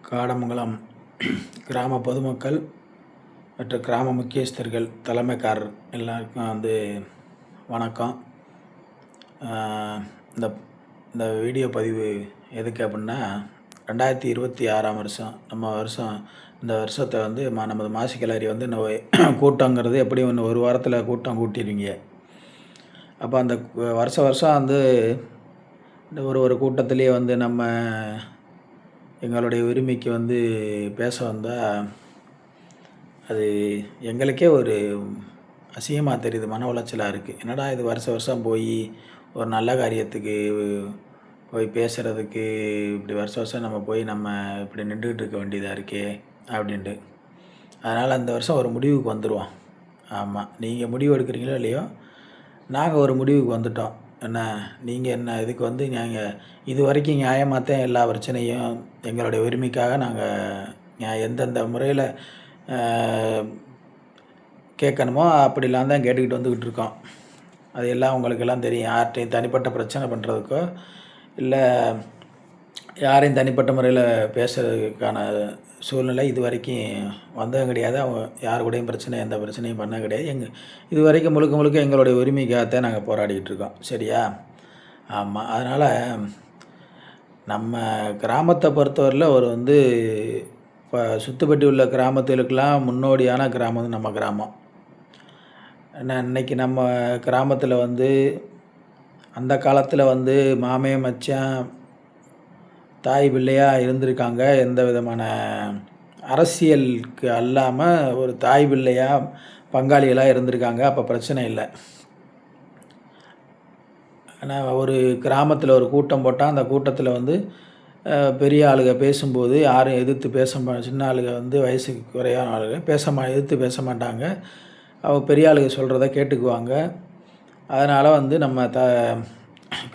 காடமங்கலம் கிராம பொதுமக்கள் மற்றும் கிராம முக்கியஸ்தர்கள், தலைமைக்காரர் எல்லாருக்கும் வணக்கம். இந்த இந்த வீடியோ பதிவு எதுக்கு அப்படின்னா, 2026ஆம் வருஷம் இந்த வருஷத்தை நமது மாசிக்கிளறி கூட்டங்கிறது எப்படி ஒரு வாரத்தில் கூட்டம் கூட்டிடுவீங்க. அப்போ அந்த வருஷம் இந்த ஒரு கூட்டத்திலேயே நம்ம எங்களுடைய உரிமைக்கு பேச வந்தால் அது எங்களுக்கே ஒரு அசிங்கமாக தெரியுது, மன உளைச்சலாக இருக்குது. என்னடா இது வருஷம் போய் ஒரு நல்ல காரியத்துக்கு போய் பேசுகிறதுக்கு இப்படி வருஷம் நம்ம போய் இப்படி நின்றுக்கிட்டு இருக்க வேண்டியதாக இருக்கே அப்படின்ட்டு. அதனால் அந்த வருஷம் ஒரு முடிவுக்கு வந்துடுவோம். ஆமாம், நீங்கள் முடிவு எடுக்கிறீங்களோ இல்லையோ, நாங்கள் ஒரு முடிவுக்கு வந்துட்டோம். நீங்கள் இதுக்கு நாங்கள் இது வரைக்கும் நியாயமாகத்தான் எல்லா பிரச்சனையும் எங்களுடைய உரிமைக்காக நாங்கள் எந்தெந்த முறையில் கேட்கணுமோ அப்படிலாம் தான் கேட்டுக்கிட்டு வந்துக்கிட்டு இருக்கோம். அது எல்லாம் உங்களுக்கெல்லாம் தெரியும். யார்கிட்டையும் தனிப்பட்ட பிரச்சனை பண்ணுறதுக்கோ இல்லை யாரையும் தனிப்பட்ட முறையில் பேசுகிறதுக்கான சூழ்நிலை இது வரைக்கும் வந்ததும் கிடையாது. அவங்க யார் கூடயும் எந்த பிரச்சனையும் பண்ண கிடையாது. இது வரைக்கும் முழுக்க எங்களுடைய உரிமைக்காகத்தான் நாங்கள் போராடிக்கிட்டு இருக்கோம். சரியா? ஆமாம். அதனால் நம்ம கிராமத்தை பொறுத்தவரையில் ஒரு இப்போ சுற்றுப்பட்டி உள்ள கிராமத்துகளுக்கெல்லாம் முன்னோடியான கிராமம் நம்ம கிராமம். இன்றைக்கி நம்ம கிராமத்தில் அந்த காலத்தில் மாமே மச்சான் தாய் பிள்ளையாக இருந்திருக்காங்க. எந்த விதமான அரசியலுக்கு அல்லாமல் ஒரு தாய் பிள்ளையாக பங்காளிகளாக இருந்திருக்காங்க. அப்போ பிரச்சனை இல்லை. ஆனால் ஒரு கிராமத்தில் ஒரு கூட்டம் போட்டால் அந்த கூட்டத்தில் பெரிய ஆளுங்க பேசும்போது யாரும் எதிர்த்து சின்ன ஆளுங்க வயசுக்கு குறையான ஆளுங்க எதிர்த்து பேச மாட்டாங்க. அவங்க பெரிய ஆளுங்க சொல்கிறத கேட்டுக்குவாங்க. அதனால் நம்ம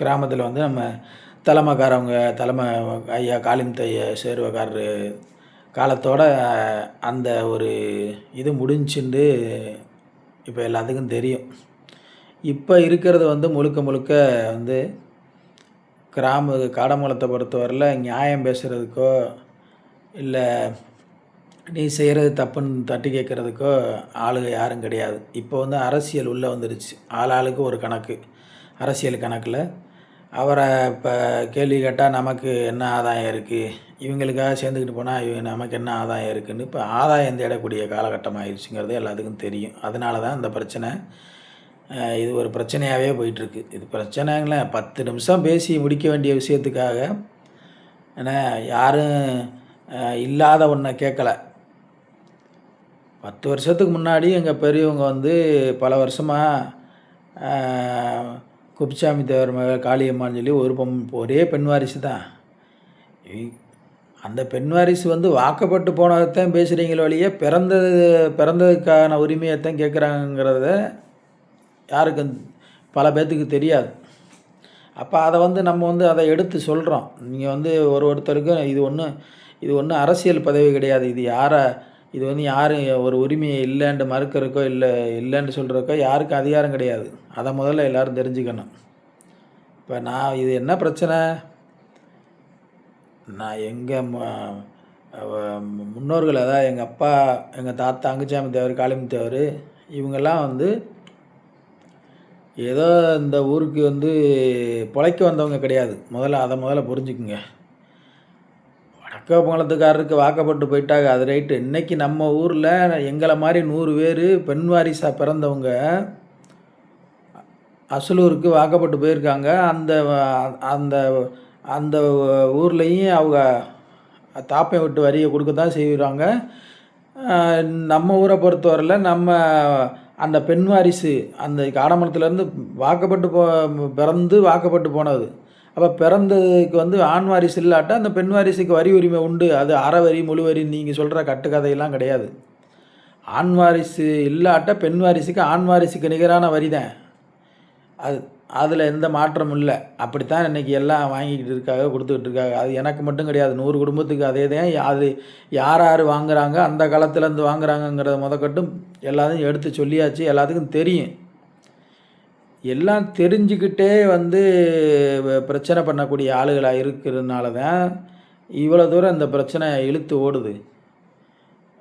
கிராமத்தில் நம்ம தலைமை ஐயா காளிமுத்தைய சேர்வக்காரர் காலத்தோட அந்த ஒரு இது முடிஞ்சுண்டு இப்போ எல்லாத்துக்கும் தெரியும். இப்போ இருக்கிறது முழுக்க காடமங்கலத்தை பொறுத்தவரையில் நியாயம் பேசுகிறதுக்கோ இல்லை நீ செய்கிறது தப்புன்னு தட்டி கேட்குறதுக்கோ ஆளுங்க யாரும் கிடையாது. இப்போ அரசியல் உள்ளே வந்துடுச்சு. ஆளுக்கு ஒரு கணக்கு, அரசியல் கணக்கில் அவரை இப்போ கேள்வி கேட்டால் நமக்கு என்ன ஆதாயம் இருக்குது, இவங்களுக்காக சேர்ந்துக்கிட்டு போனால் நமக்கு என்ன ஆதாயம் இருக்குதுன்னு இப்போ ஆதாயம் தேடக்கூடிய காலகட்டம் ஆயிடுச்சுங்கிறது எல்லாத்துக்கும் தெரியும். அதனால தான் இந்த பிரச்சனை இது ஒரு பிரச்சனையாகவே போயிட்டுருக்கு. இது பிரச்சனைங்கள 10 நிமிஷம் பேசி முடிக்க வேண்டிய விஷயத்துக்காக யாரும் இல்லாத ஒன்றை கேட்கலை. 10 வருஷத்துக்கு முன்னாடி எங்கள் பெரியவங்க பல வருஷமாக குப்புசாமி தேவர் மகள் காளியம்மான்னு சொல்லி ஒரே பெண் வாரிசு தான். அந்த பெண் வாரிசு வாக்கப்பட்டு போனதைத்தான் பேசுகிறீங்களோ வழியே பிறந்ததுக்கான உரிமையைத்தான் கேட்குறாங்கிறத யாருக்கும் பல பேர்த்துக்கு தெரியாது. அப்போ அதை நம்ம அதை எடுத்து சொல்கிறோம். நீங்கள் ஒருத்தருக்கும் இது ஒன்றும் அரசியல் பதவி கிடையாது. இது யாரும் ஒரு உரிமையை இல்லைன்ட்டு மறுக்கிறதுக்கோ இல்லைன்னு சொல்கிறதுக்கோ யாருக்கும் அதிகாரம் கிடையாது. அதை முதல்ல எல்லோரும் தெரிஞ்சுக்கணும். இப்போ இது என்ன பிரச்சனை, நான் எங்கள் முன்னோர்கள், அதாவது எங்கள் அப்பா, எங்கள் தாத்தா அங்குச்சாமி தேவர், காளிமுத்து தேவர், இவங்கெல்லாம் ஏதோ இந்த ஊருக்கு பிழைக்க வந்தவங்க கிடையாது. அதை புரிஞ்சுக்குங்க. வடக்கமங்கலத்துக்காரருக்கு வாக்கப்பட்டு போயிட்டாங்க, அது ரைட்டு. இன்றைக்கி நம்ம ஊரில் எங்களை மாதிரி 100 பேர் பெண் வாரிசாக பிறந்தவங்க அசலூருக்கு வாக்கப்பட்டு போயிருக்காங்க. அந்த அந்த ஊர்லேயும் அவங்க தாப்பை விட்டு வரியை கொடுக்க தான் செய்கிறாங்க. நம்ம ஊரை பொறுத்தவரையில் அந்த பெண் வாரிசு அந்த காடமங்கலத்துலேருந்து பிறந்து வாக்கப்பட்டு போனது. அப்போ பிறந்ததுக்கு ஆண் வாரிசு இல்லாட்டா அந்த பெண் வாரிசுக்கு வரி உரிமை உண்டு. அது அரை வரி முழு வரி நீங்கள் சொல்கிற கட்டுக்கதையெல்லாம் கிடையாது. ஆண் வாரிசு இல்லாட்டா பெண் வாரிசுக்கு ஆண் வாரிசுக்கு நிகரான வரி தான். அதில் எந்த மாற்றமும் இல்லை. அப்படித்தான் இன்றைக்கி எல்லாம் வாங்கிக்கிட்டு இருக்காங்க, கொடுத்துக்கிட்டு இருக்காங்க. அது எனக்கு மட்டும் கிடையாது, 100 குடும்பத்துக்கு அதே தான். அது யார் வாங்குகிறாங்க, அந்த காலத்துலேருந்து வாங்குறாங்கங்கிறத முதற்கட்டும் எல்லாத்தையும் எடுத்து சொல்லியாச்சு. எல்லாத்துக்கும் தெரியும். எல்லாம் தெரிஞ்சுக்கிட்டே பிரச்சனை பண்ணக்கூடிய ஆளுகளாக இருக்கிறதுனால தான் இவ்வளோ தூரம் இந்த பிரச்சனை இழுத்து ஓடுது.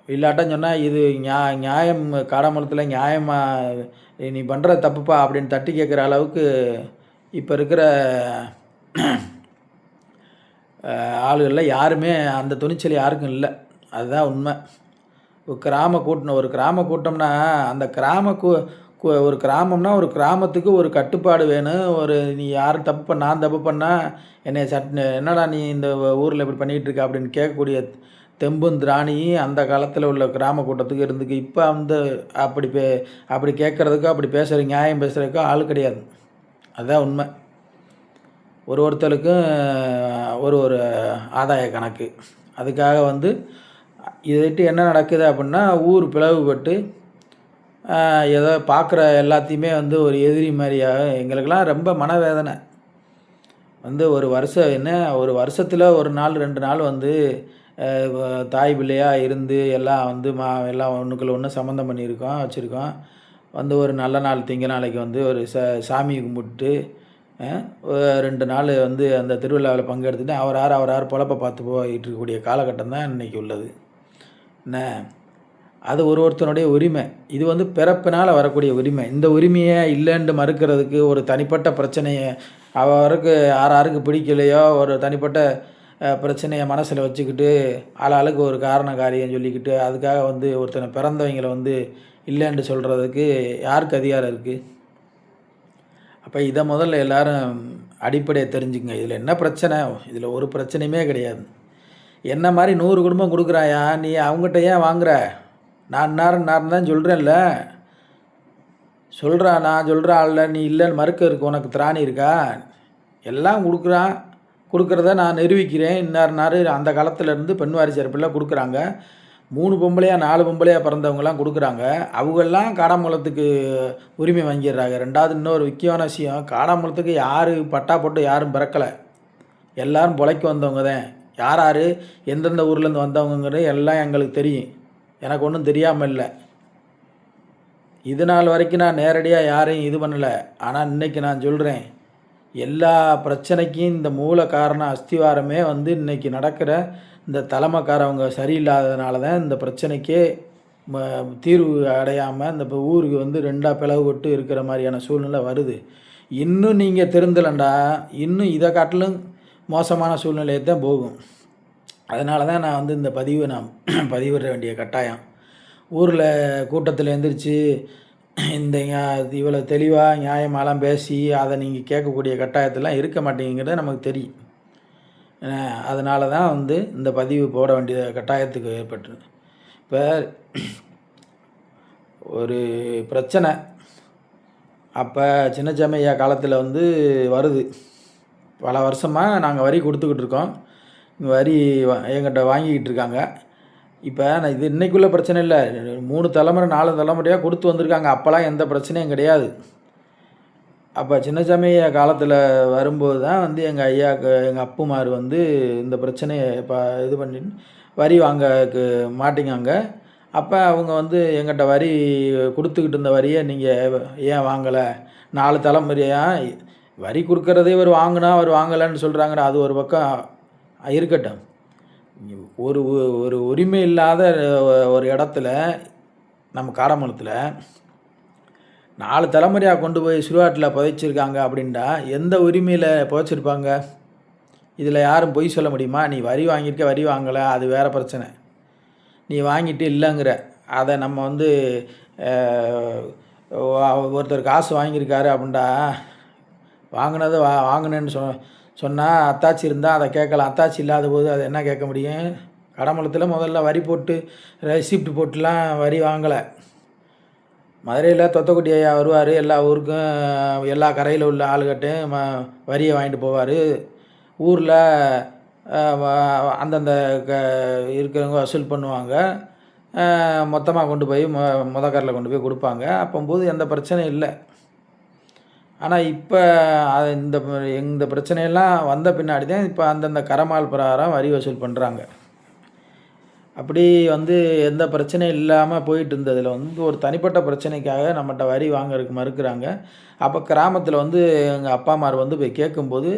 இல்லாட்டன்னு சொன்னால் இது நியாயம் காடமலத்தில் நியாயமாக நீ பண்ணுற தப்புப்பா அப்படின்னு தட்டி கேட்குற அளவுக்கு இப்போ இருக்கிற ஆளுகளில் யாருமே அந்த துணிச்சல் யாருக்கும் இல்லை. அதுதான் உண்மை. ஒரு கிராம கூட்டம்னா அந்த ஒரு கிராமம்னா ஒரு கிராமத்துக்கு ஒரு கட்டுப்பாடு வேணும். நீ யாரும் நான் தப்பு பண்ணால் என்னை என்னடா நீ இந்த ஊரில் இப்படி பண்ணிகிட்டு இருக்க அப்படின்னு கேட்கக்கூடிய தெம்பும் திராணியும் அந்த காலத்தில் உள்ள கிராம கூட்டத்துக்கு இருந்துக்கு. இப்போ அப்படி கேட்குறதுக்கோ அப்படி பேசுகிற நியாயம் பேசுகிறதுக்கோ ஆள் கிடையாது. அதுதான் உண்மை. ஒருத்தருக்கும் ஒரு ஆதாய கணக்கு. அதுக்காக இதைட்டு என்ன நடக்குது அப்படின்னா, ஊர் பிளவுபட்டு ஏதோ பார்க்குற எல்லாத்தையுமே ஒரு எதிரி மாதிரியாக எங்களுக்கெல்லாம் ரொம்ப மனவேதனை. ஒரு வருஷத்தில் 1 நாள் 2 நாள் தாய் பிள்ளையாக இருந்து எல்லாம் எல்லாம் ஒன்றுக்குள்ள ஒன்று சம்மந்தம் பண்ணியிருக்கோம் வச்சுருக்கோம். ஒரு நல்ல நாள் திங்க நாளைக்கு ஒரு சாமி கும்பிட்டு 2 நாள் அந்த திருவிழாவில் பங்கெடுத்துட்டு அவர் பொழப்பை பார்த்து போயிட்டு இருக்கக்கூடிய காலகட்டம் தான் இன்றைக்கி உள்ளது. என்ன அது ஒருத்தனுடைய உரிமை. இது பிறப்பினால் வரக்கூடிய உரிமை. இந்த உரிமையை இல்லைன்னு மறுக்கிறதுக்கு ஒரு தனிப்பட்ட பிரச்சனையை அவருக்கு யாருக்கு பிடிக்கலையோ ஒரு தனிப்பட்ட பிரச்சனையை மனசில் வச்சுக்கிட்டு ஆளாளுக்கு ஒரு காரியம் சொல்லிக்கிட்டு அதுக்காக ஒருத்தனை பிறந்தவங்களை இல்லைன்னு சொல்கிறதுக்கு யாருக்கு அதிகாரம் இருக்குது? அப்போ இதை முதல்ல எல்லோரும் அடிப்படையை தெரிஞ்சுங்க. இதில் என்ன பிரச்சனை? இதில் ஒரு பிரச்சனையுமே கிடையாது. என்ன மாதிரி 100 குடும்பம் கொடுக்குறாயா, நீ அவங்ககிட்ட ஏன் வாங்குற? நான் தான் சொல்கிறேன்ல. நான் சொல்கிற ஆளில் நீ இல்லைன்னு மறுக்கிறதுக்கு உனக்கு திராணி இருக்கா? எல்லாம் கொடுக்குறத நான் நிரூபிக்கிறேன். இன்னார் அந்த காலத்துலேருந்து பெண் வாரி சேர்ப்பில் கொடுக்குறாங்க. 3 பொம்பளையா 4 பொம்பளையா பிறந்தவங்கலாம் கொடுக்குறாங்க. அவங்கெல்லாம் காடாமூலத்துக்கு உரிமை வாங்கிடுறாங்க. 2வது இன்னொரு முக்கியமான விஷயம், காடாமூலத்துக்கு பட்டா போட்டு யாரும் பிறக்கலை. எல்லோரும் பொழைக்க வந்தவங்க தான். யார் எந்தெந்த ஊர்லேருந்து வந்தவங்கிறது எல்லாம் எங்களுக்கு தெரியும். எனக்கு ஒன்றும் தெரியாமல் இல்லை. இது நாள் வரைக்கும் நான் நேரடியாக யாரையும் இது பண்ணலை. ஆனால் இன்றைக்கி நான் சொல்கிறேன், எல்லா பிரச்சனைக்கும் இந்த மூல காரணம் அஸ்திவாரமே இன்றைக்கி நடக்கிற இந்த தலைமைக்காரவங்க சரியில்லாததுனால தான் இந்த பிரச்சனைக்கே தீர்வு அடையாமல் இந்த ஊருக்கு 2ஆக பிளவுபட்டு இருக்கிற மாதிரியான சூழ்நிலை வருது. இன்னும் நீங்கள் திருந்தலண்டா இன்னும் இதை காட்டிலும் மோசமான சூழ்நிலையை தான் போகும். அதனால தான் நான் இந்த நான் பதிவிட வேண்டிய கட்டாயம். ஊரில் கூட்டத்தில் எழுந்திரிச்சு இவ்வளோ தெளிவாக நியாயமாலாம் பேசி அதை நீங்கள் கேட்கக்கூடிய கட்டாயத்தெல்லாம் இருக்க மாட்டேங்கிறது நமக்கு தெரியும். அதனால தான் இந்த பதிவு போட வேண்டிய கட்டாயத்துக்கு ஏற்பட்டு. இப்போ ஒரு பிரச்சனை அப்போ சின்னச்சாமியா காலத்தில் வருது. பல வருஷமாக நாங்கள் வரி கொடுத்துக்கிட்டு இருக்கோம். வரி எங்கிட்ட வாங்கிக்கிட்டு இருக்காங்க. இப்போ இது இன்றைக்குள்ள பிரச்சனை இல்லை. 3 தலைமுறை 4 தலைமுறையாக கொடுத்து வந்திருக்காங்க. அப்போல்லாம் எந்த பிரச்சனையும் கிடையாது. அப்போ சின்னசாமி காலத்தில் வரும்போது தான் எங்கள் ஐயாவுக்கு எங்கள் அப்புமார் இந்த பிரச்சனையை இது பண்ணி வரி வாங்கக்கு மாட்டிங்காங்க. அப்போ அவங்க எங்கிட்ட வரி கொடுத்துக்கிட்டு இருந்த வரியை நீங்கள் ஏன் வாங்கலை? 4 தலைமுறையாக வரி கொடுக்கறதே இவர் வாங்கலைன்னு சொல்கிறாங்கடா. அது ஒரு பக்கம் இருக்கட்டும். ஒரு உரிமை இல்லாத ஒரு இடத்துல நம்ம காடமலத்தில் 4 தலைமுறையாக கொண்டு போய் சுடுகாட்டில் புதைச்சிருக்காங்க அப்படின்டா எந்த உரிமையில் புதைச்சிருப்பாங்க? இதில் யாரும் பொய் சொல்ல முடியுமா? நீ வரி வாங்கியிருக்க, வரி வாங்கலை, அது வேறு பிரச்சனை. நீ வாங்கிட்டு இல்லைங்கிற அதை நம்ம ஒருத்தர் காசு வாங்கியிருக்காரு அப்படின்டா வாங்கினது வாங்கினேன்னு சொன்னால் அத்தாச்சி இருந்தால் அதை கேட்கலாம். அத்தாச்சி இல்லாத போது அதை என்ன கேட்க முடியும்? கடமலத்தில் முதல்ல வரி போட்டு ரெசிப்ட் போட்டுலாம் வரி வாங்கலை. மதுரையில் தொத்தக்குட்டி ஐயா வருவார். எல்லா ஊருக்கும் எல்லா கரையில் உள்ள ஆளுகிட்டையும் வரியை வாங்கிட்டு போவார். ஊரில் அந்தந்த இருக்கிறவங்க வசூல் பண்ணுவாங்க. மொத்தமாக கொண்டு போய் முதக்கரில் கொண்டு போய் கொடுப்பாங்க. அப்போம்போது எந்த பிரச்சனையும் இல்லை. ஆனால் இப்போ இந்த பிரச்சனையெல்லாம் வந்த பின்னாடி தான் இப்போ அந்தந்த கரமால் பிரகாரம் வரி வசூல் பண்ணுறாங்க. அப்படி எந்த பிரச்சனையும் இல்லாமல் போயிட்டு இருந்ததில் ஒரு தனிப்பட்ட பிரச்சனைக்காக நம்மகிட்ட வரி வாங்குறதுக்கு மறுக்கிறாங்க. அப்போ கிராமத்தில் எங்கள் அப்பாமார் போய் கேட்கும்போது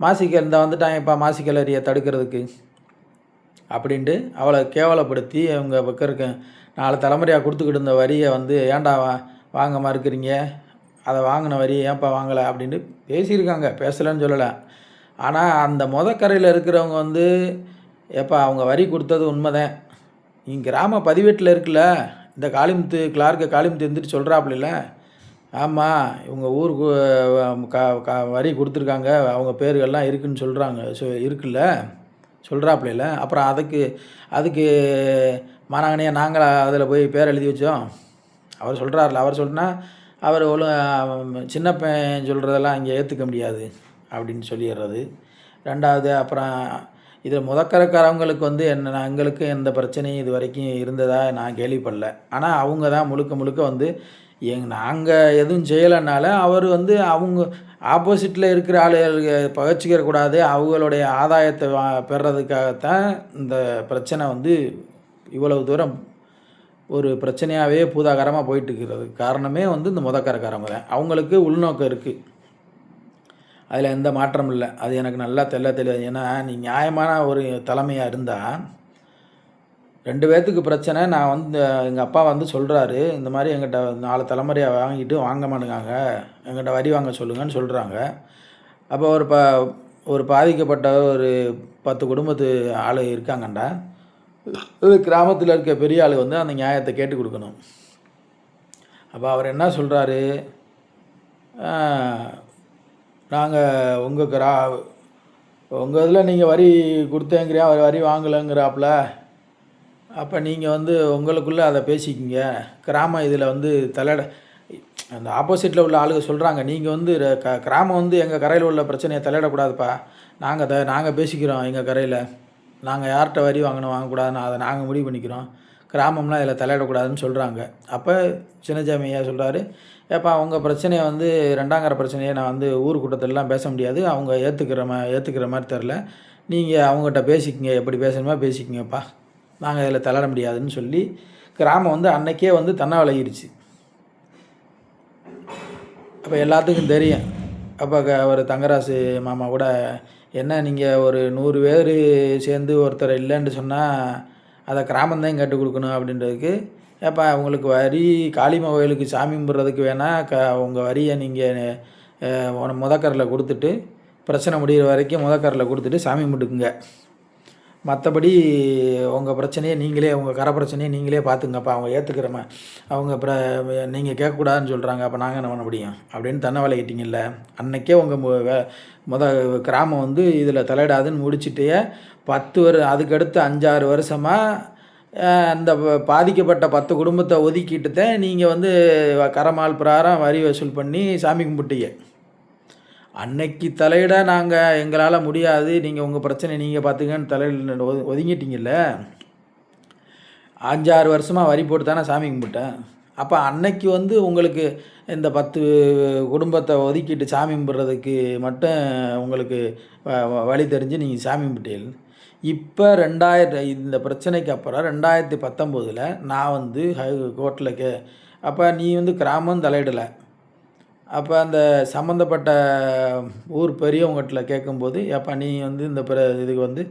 மாசிக்கல் இந்த வந்துட்டாங்கப்பா மாசிக்கலரியை தடுக்கிறதுக்கு அப்படின்ட்டு அவளை கேவலப்படுத்தி அவங்க பக்கம் இருக்க 4 தலைமுறையாக கொடுத்துக்கிட்டு இருந்த வரியை வந்து ஏன்டா வாங்க மறுக்கிறீங்க, அதை வாங்கின வரி ஏன்ப்பா வாங்கலை அப்படின்ட்டு பேசியிருக்காங்க, பேசலைன்னு சொல்லலை. ஆனால் அந்த கரையில் இருக்கிறவங்க வந்து ஏப்பா அவங்க வரி கொடுத்தது உண்மைதான், நீங்கள் கிராம பதிவேட்டில் இருக்குல்ல, இந்த கிளார்க்கு காளிமுத்து எந்திரிச்சு சொல்கிறாப்புல, ஆமாம் இவங்க ஊருக்கு வரி கொடுத்துருக்காங்க, அவங்க பேர்கள்லாம் இருக்குதுன்னு சொல்கிறாங்க, இருக்குல்ல சொல்கிறாப்புல. அப்புறம் அதுக்கு மானாங்கனையாக நாங்கள் அதில் போய் பேர் எழுதி வச்சோம். அவர் சொல்கிறார்ல, அவர் சொன்னால் அவர் சின்ன பையன் சொல்கிறதெல்லாம் இங்கே ஏற்றுக்க முடியாது அப்படின்னு சொல்லிடுறது. 2வது அப்புறம் இதில் முதக்கரைக்காரவங்களுக்கு வந்து எங்களுக்கு எந்த பிரச்சனையும் இது வரைக்கும் இருந்ததா நான் கேள்விப்படல. ஆனால் அவங்க தான் முழுக்க வந்து நாங்கள் எதுவும் செய்யலைனால அவர் வந்து அவங்க ஆப்போசிட்டில் இருக்கிற ஆளுகளுக்கு பகைச்சிக்கிறக்கூடாது, அவங்களுடைய ஆதாயத்தை பெறதுக்காகத்தான் இந்த பிரச்சனை வந்து இவ்வளவு தூரம் ஒரு பிரச்சனையாகவே பூதாகரமாக போயிட்டுருக்கிறது. காரணமே வந்து இந்த முதக்கரைக்காரங்க தான். அவங்களுக்கு உள்நோக்கம் இருக்குது, அதில் எந்த மாற்றமும் இல்லை. அது எனக்கு நல்லா தெரியாது. ஏன்னா நீ நியாயமான ஒரு தலைமையாக இருந்தால் 2 பேர்த்துக்கு பிரச்சனை. நான் வந்து எங்கள் அப்பா வந்து சொல்கிறாரு, இந்த மாதிரி எங்கிட்ட 4 தலைமுறையாக வாங்கிட்டு வாங்க மாட்டேங்காங்க, எங்கிட்ட வரி வாங்க சொல்லுங்கன்னு சொல்கிறாங்க. அப்போ ஒரு பாதிக்கப்பட்ட ஒரு 10 குடும்பத்து ஆள் இருக்காங்கண்டா, கிராமத்தில் இருக்க பெரிய ஆள் வந்து அந்த நியாயத்தை கேட்டு கொடுக்கணும். அப்போ அவர் என்ன சொல்கிறாரு, நாங்கள் உங்கள் இதில் நீங்கள் வரி கொடுத்தேங்கிறியா, வரி வாங்கலைங்கிறாப்புல, அப்போ நீங்கள் வந்து உங்களுக்குள்ளே அதை பேசிக்கிங்க. கிராமம் இதில் வந்து அந்த ஆப்போசிட்டில் உள்ள ஆளுங்க சொல்கிறாங்க, நீங்கள் வந்து கிராமம் வந்து எங்கள் கரையில் உள்ள பிரச்சனையை தலையிடக்கூடாதுப்பா, நாங்கள் பேசிக்கிறோம், எங்கள் கரையில் நாங்கள் யார்கிட்ட வரி வாங்கக்கூடாதுன்னு அதை நாங்கள் முடிவு பண்ணிக்கிறோம், கிராமம்லாம் இதில் தலையிடக்கூடாதுன்னு சொல்கிறாங்க. அப்போ சின்னசாமி ஐயா சொல்கிறாரு, ஏப்பா உங்கள் பிரச்சனையை வந்து 2ஆங்கிற பிரச்சனையை நான் வந்து ஊர் கூட்டத்திலலாம் பேச முடியாது, அவங்க ஏற்றுக்கிற மாதிரி தெரில, நீங்கள் அவங்ககிட்ட பேசிக்கிங்க, எப்படி பேசணுமோ பேசிக்கிங்கப்பா, நாங்கள் இதில் தலையிட முடியாதுன்னு சொல்லி கிராமம் வந்து அன்னைக்கே வந்து தன்னை விலகிருச்சு. அப்போ எல்லாத்துக்கும் தெரியும். அப்போ ஒரு தங்கராசு மாமா கூட, என்ன நீங்கள் ஒரு 100 பேர் சேர்ந்து ஒருத்தர் இல்லைன்னு சொன்னால் அதை கிராமம்தான் கேட்டு கொடுக்கணும் அப்படின்றதுக்கு, ஏப்பா உங்களுக்கு வரி காளியம்மா கோயிலுக்கு சாமி கும்பிட்றதுக்கு வேணால் உங்கள் வரியை நீங்கள் முதக்கரில் கொடுத்துட்டு பிரச்சனை முடிகிற வரைக்கும் முதக்கரில் கொடுத்துட்டு சாமி கும்பிட்டுக்குங்க, மற்றபடி உங்கள் பிரச்சனையை நீங்களே, உங்கள் கரை பிரச்சனையை நீங்களே பார்த்துங்கப்பா, அவங்க ஏற்றுக்கிறமா, அவங்க நீங்கள் கேட்கக்கூடாதுன்னு சொல்கிறாங்க, அப்போ நாங்கள் என்ன பண்ண முடியும் அப்படின்னு தன்னை விலகிட்டீங்கல்ல. அன்றைக்கே உங்கள் கிராமம் வந்து இதில் தலையிடாதுன்னு முடிச்சுட்டே 10 அதுக்கடுத்து 5-6 வருஷமாக அந்த பாதிக்கப்பட்ட 10 குடும்பத்தை ஒதுக்கிட்டு தான் நீங்கள் வந்து கரமால் பிரகாரம் வரி வசூல் பண்ணி சாமி கும்பிட்டீங்க. அன்னைக்கு தலையிட நாங்கள் எங்களால் முடியாது, நீங்கள் உங்கள் பிரச்சனை நீங்கள் பார்த்துங்கன்னு தலையில் ஒதுங்கிட்டீங்கல்ல. 5-6 வருஷமாக வரி போட்டு தானே சாமி கும்பிட்டேன். அப்போ அன்னைக்கு வந்து உங்களுக்கு இந்த 10 குடும்பத்தை ஒதுக்கிட்டு சாமி கும்பிட்றதுக்கு மட்டும் உங்களுக்கு வழி தெரிஞ்சு நீங்கள் சாமி கும்பிட்டீங்க. இப்போ இந்த பிரச்சனைக்கு அப்புறம் 2019 நான் வந்து கோர்ட்டில் அப்போ நீ வந்து கிராமம் தலையிடலை. அப்போ அந்த சம்மந்தப்பட்ட ஊர் பெரியவங்ககிட்ட கேட்கும்போது, ஏப்பா நீ வந்து இந்த இதுக்கு வந்து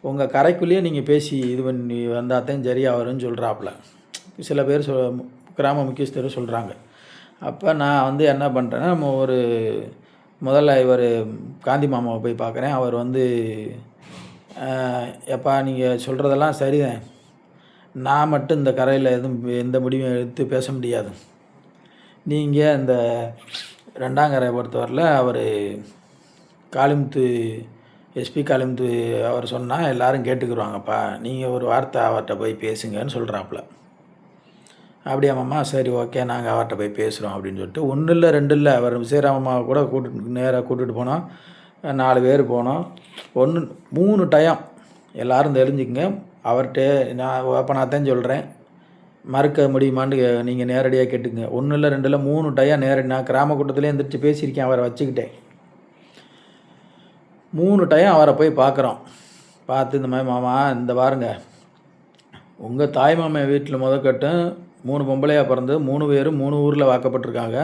உங்கள் கரைக்குள்ளேயே நீங்கள் பேசி இது பண்ணி வந்தால் தான் சரியாக வரும்னு சொல்கிறாப்புல சில பேர் கிராம முக்கியஸ்தர் சொல்கிறாங்க. அப்போ நான் வந்து என்ன பண்ணுறேன்னா, முதல்ல இவர் காந்தி மாமாவை போய் பார்க்குறேன். அவர் வந்து, எப்பா நீங்கள் சொல்கிறதெல்லாம் சரிதான், நான் மட்டும் இந்த கரையில் எந்த முடிவும் எடுத்து பேச முடியாது, நீங்கள் இந்த 2ஆங்கரையை பொறுத்தவரையில் அவர் காளிமுத்து எஸ்பி காளிமுத்து அவர் சொன்னால் எல்லோரும் கேட்டுக்குருவாங்கப்பா, நீங்கள் ஒரு வார்த்தை அவர்கிட்ட போய் பேசுங்கன்னு சொல்கிறாப்புல. அப்படியா மாமா, சரி ஓகே நாங்கள் அவர்கிட்ட போய் பேசுகிறோம் அப்படின்னு சொல்லிட்டு 1 இல்லை 2 இல்லை, அவர் விஜயராமம்மாவை கூட நேராக கூட்டிகிட்டு போனோம். 4 பேர் போனோம். 3 டயம் எல்லோரும் தெரிஞ்சுக்குங்க. அவர்கிட்ட நான் ஓப்பனாக தான் சொல்கிறேன், மறுக்க முடியுமான்னு நீங்கள் நேரடியாக கேட்டுங்க. 1 இல்லை 2 இல்லை 3 டயம் நேரடி நான் கிராம கூட்டத்திலே எந்திரிச்சு பேசியிருக்கேன், அவரை வச்சுக்கிட்டேன். 3 டயம் அவரை போய் பார்க்குறோம். பார்த்து இந்த மாதிரி மாமா இந்த பாருங்க, உங்கள் தாய் மாமா வீட்டில் முதற்கட்டும் 3 பொம்பளையாக பிறந்து 3 பேரும் 3 ஊரில் வாக்கப்பட்டிருக்காங்க.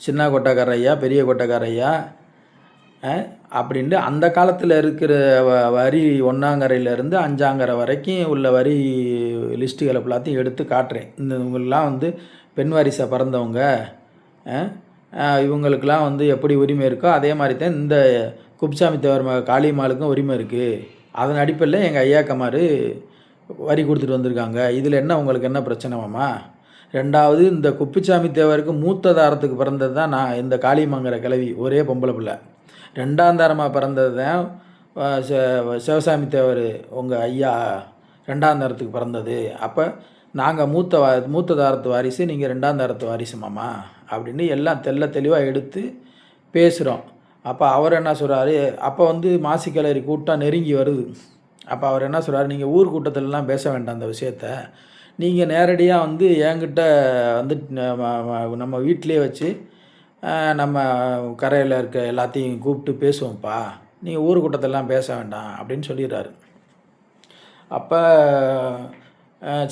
சின்ன கொட்டக்கார ஐயா, பெரிய கொட்டக்கார ஐயா, அப்படின்ட்டு அந்த காலத்தில் இருக்கிற வரி ஒன்றாங்கரையிலேருந்து அஞ்சாங்கரை வரைக்கும் உள்ள வரி லிஸ்ட்டுகளை எல்லாத்தையும் எடுத்து காட்டுறேன். இவங்கெல்லாம் வந்து பெண் வாரிசை பிறந்தவங்க, இவங்களுக்கெல்லாம் வந்து எப்படி உரிமை இருக்கோ அதே மாதிரி தான் இந்த குப்புசாமி தேவர் காளியம்மாளுக்கும் உரிமை இருக்குது. அதன் அடிப்படையில் எங்கள் ஐயாக்கமார் வரி கொடுத்துட்டு வந்திருக்காங்க. இதில் என்ன உங்களுக்கு என்ன பிரச்சனைவாம்மா? 2வது இந்த குப்புசாமி தேவருக்கு மூத்த தாரத்துக்கு பிறந்தது தான் நான் இந்த காளியம்மாங்கிற கிழவி, ஒரே பொம்பளை பிள்ளை. 2ஆம் தாரமாக பிறந்தது தான் சிவசாமி தேவர் உங்கள் ஐயா 2ஆம் தாரத்துக்கு பிறந்தது. அப்போ நாங்கள் மூத்த தாரத்து வாரிசு, நீங்கள் 2ஆம் தாரத்து வாரிசுமாம்மா அப்படின்னு எல்லாம் தெளிவாக எடுத்து பேசுகிறோம். அப்போ அவர் என்ன சொல்கிறாரு, அப்போ வந்து மாசிக்கிளறி கூட்டம் நெருங்கி வருது. அப்போ அவர் என்ன சொல்கிறாரு, நீங்கள் ஊர் கூட்டத்திலலாம் பேச வேண்டாம் அந்த விஷயத்த, நீங்கள் நேரடியாக வந்து என்கிட்ட வந்து நம்ம வீட்டிலே வச்சு நம்ம கரையில் இருக்க எல்லாத்தையும் கூப்பிட்டு பேசுவோம்ப்பா, நீங்கள் ஊர் கூட்டத்திலலாம் பேச வேண்டாம் அப்படின்னு சொல்லிடுறாரு. அப்போ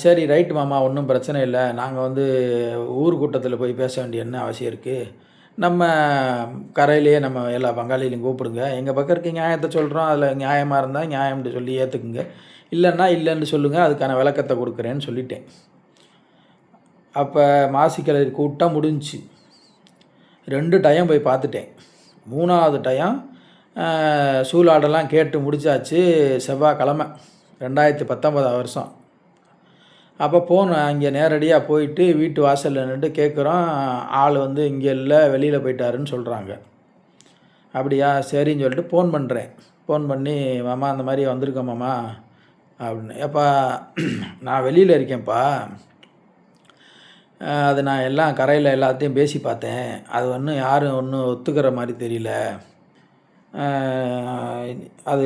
சரி ரைட்டு மாமா, ஒன்றும் பிரச்சனை இல்லை, நாங்கள் வந்து ஊர் கூட்டத்தில் போய் பேச வேண்டிய என்ன அவசியம் இருக்குது, நம்ம கரையிலேயே நம்ம எல்லா பங்காளிகளையும் கூப்பிடுங்க, எங்கள் பக்கம் இருக்க நியாயத்தை சொல்கிறோம், அதில் நியாயமாக இருந்தால் நியாயம்னு சொல்லி ஏற்றுக்குங்க, இல்லைன்னா இல்லைன்னு சொல்லுங்கள், அதுக்கான விளக்கத்தை கொடுக்குறேன்னு சொல்லிட்டேன். அப்போ மாசிக்கிளறி கூட்டம் முடிஞ்சிச்சு. 2 டைம் போய் பார்த்துட்டேன். 3வது டைம் சூலாடெல்லாம் கேட்டு முடிச்சாச்சு. செவ்வாய்க்கிழமை 2019 வருஷம். அப்போ போனோம், அங்கே நேரடியாக போயிட்டு வீட்டு வாசலில் நின்று கேட்குறோம். ஆள் வந்து இங்கே இல்லை, வெளியில் போயிட்டாருன்னு சொல்கிறாங்க. அப்படியா, சரின்னு சொல்லிட்டு ஃபோன் பண்ணுறேன். ஃபோன் பண்ணி, மாமா அந்த மாதிரி வந்திருக்கேன் மாமா அப்படின்னு. ஏப்பா நான் வெளியில் இருக்கேன்ப்பா, அது நான் எல்லாம் கரையில் எல்லாத்தையும் பேசி பார்த்தேன், அது யாரும் ஒன்றும் ஒத்துக்கிற மாதிரி தெரியல, அது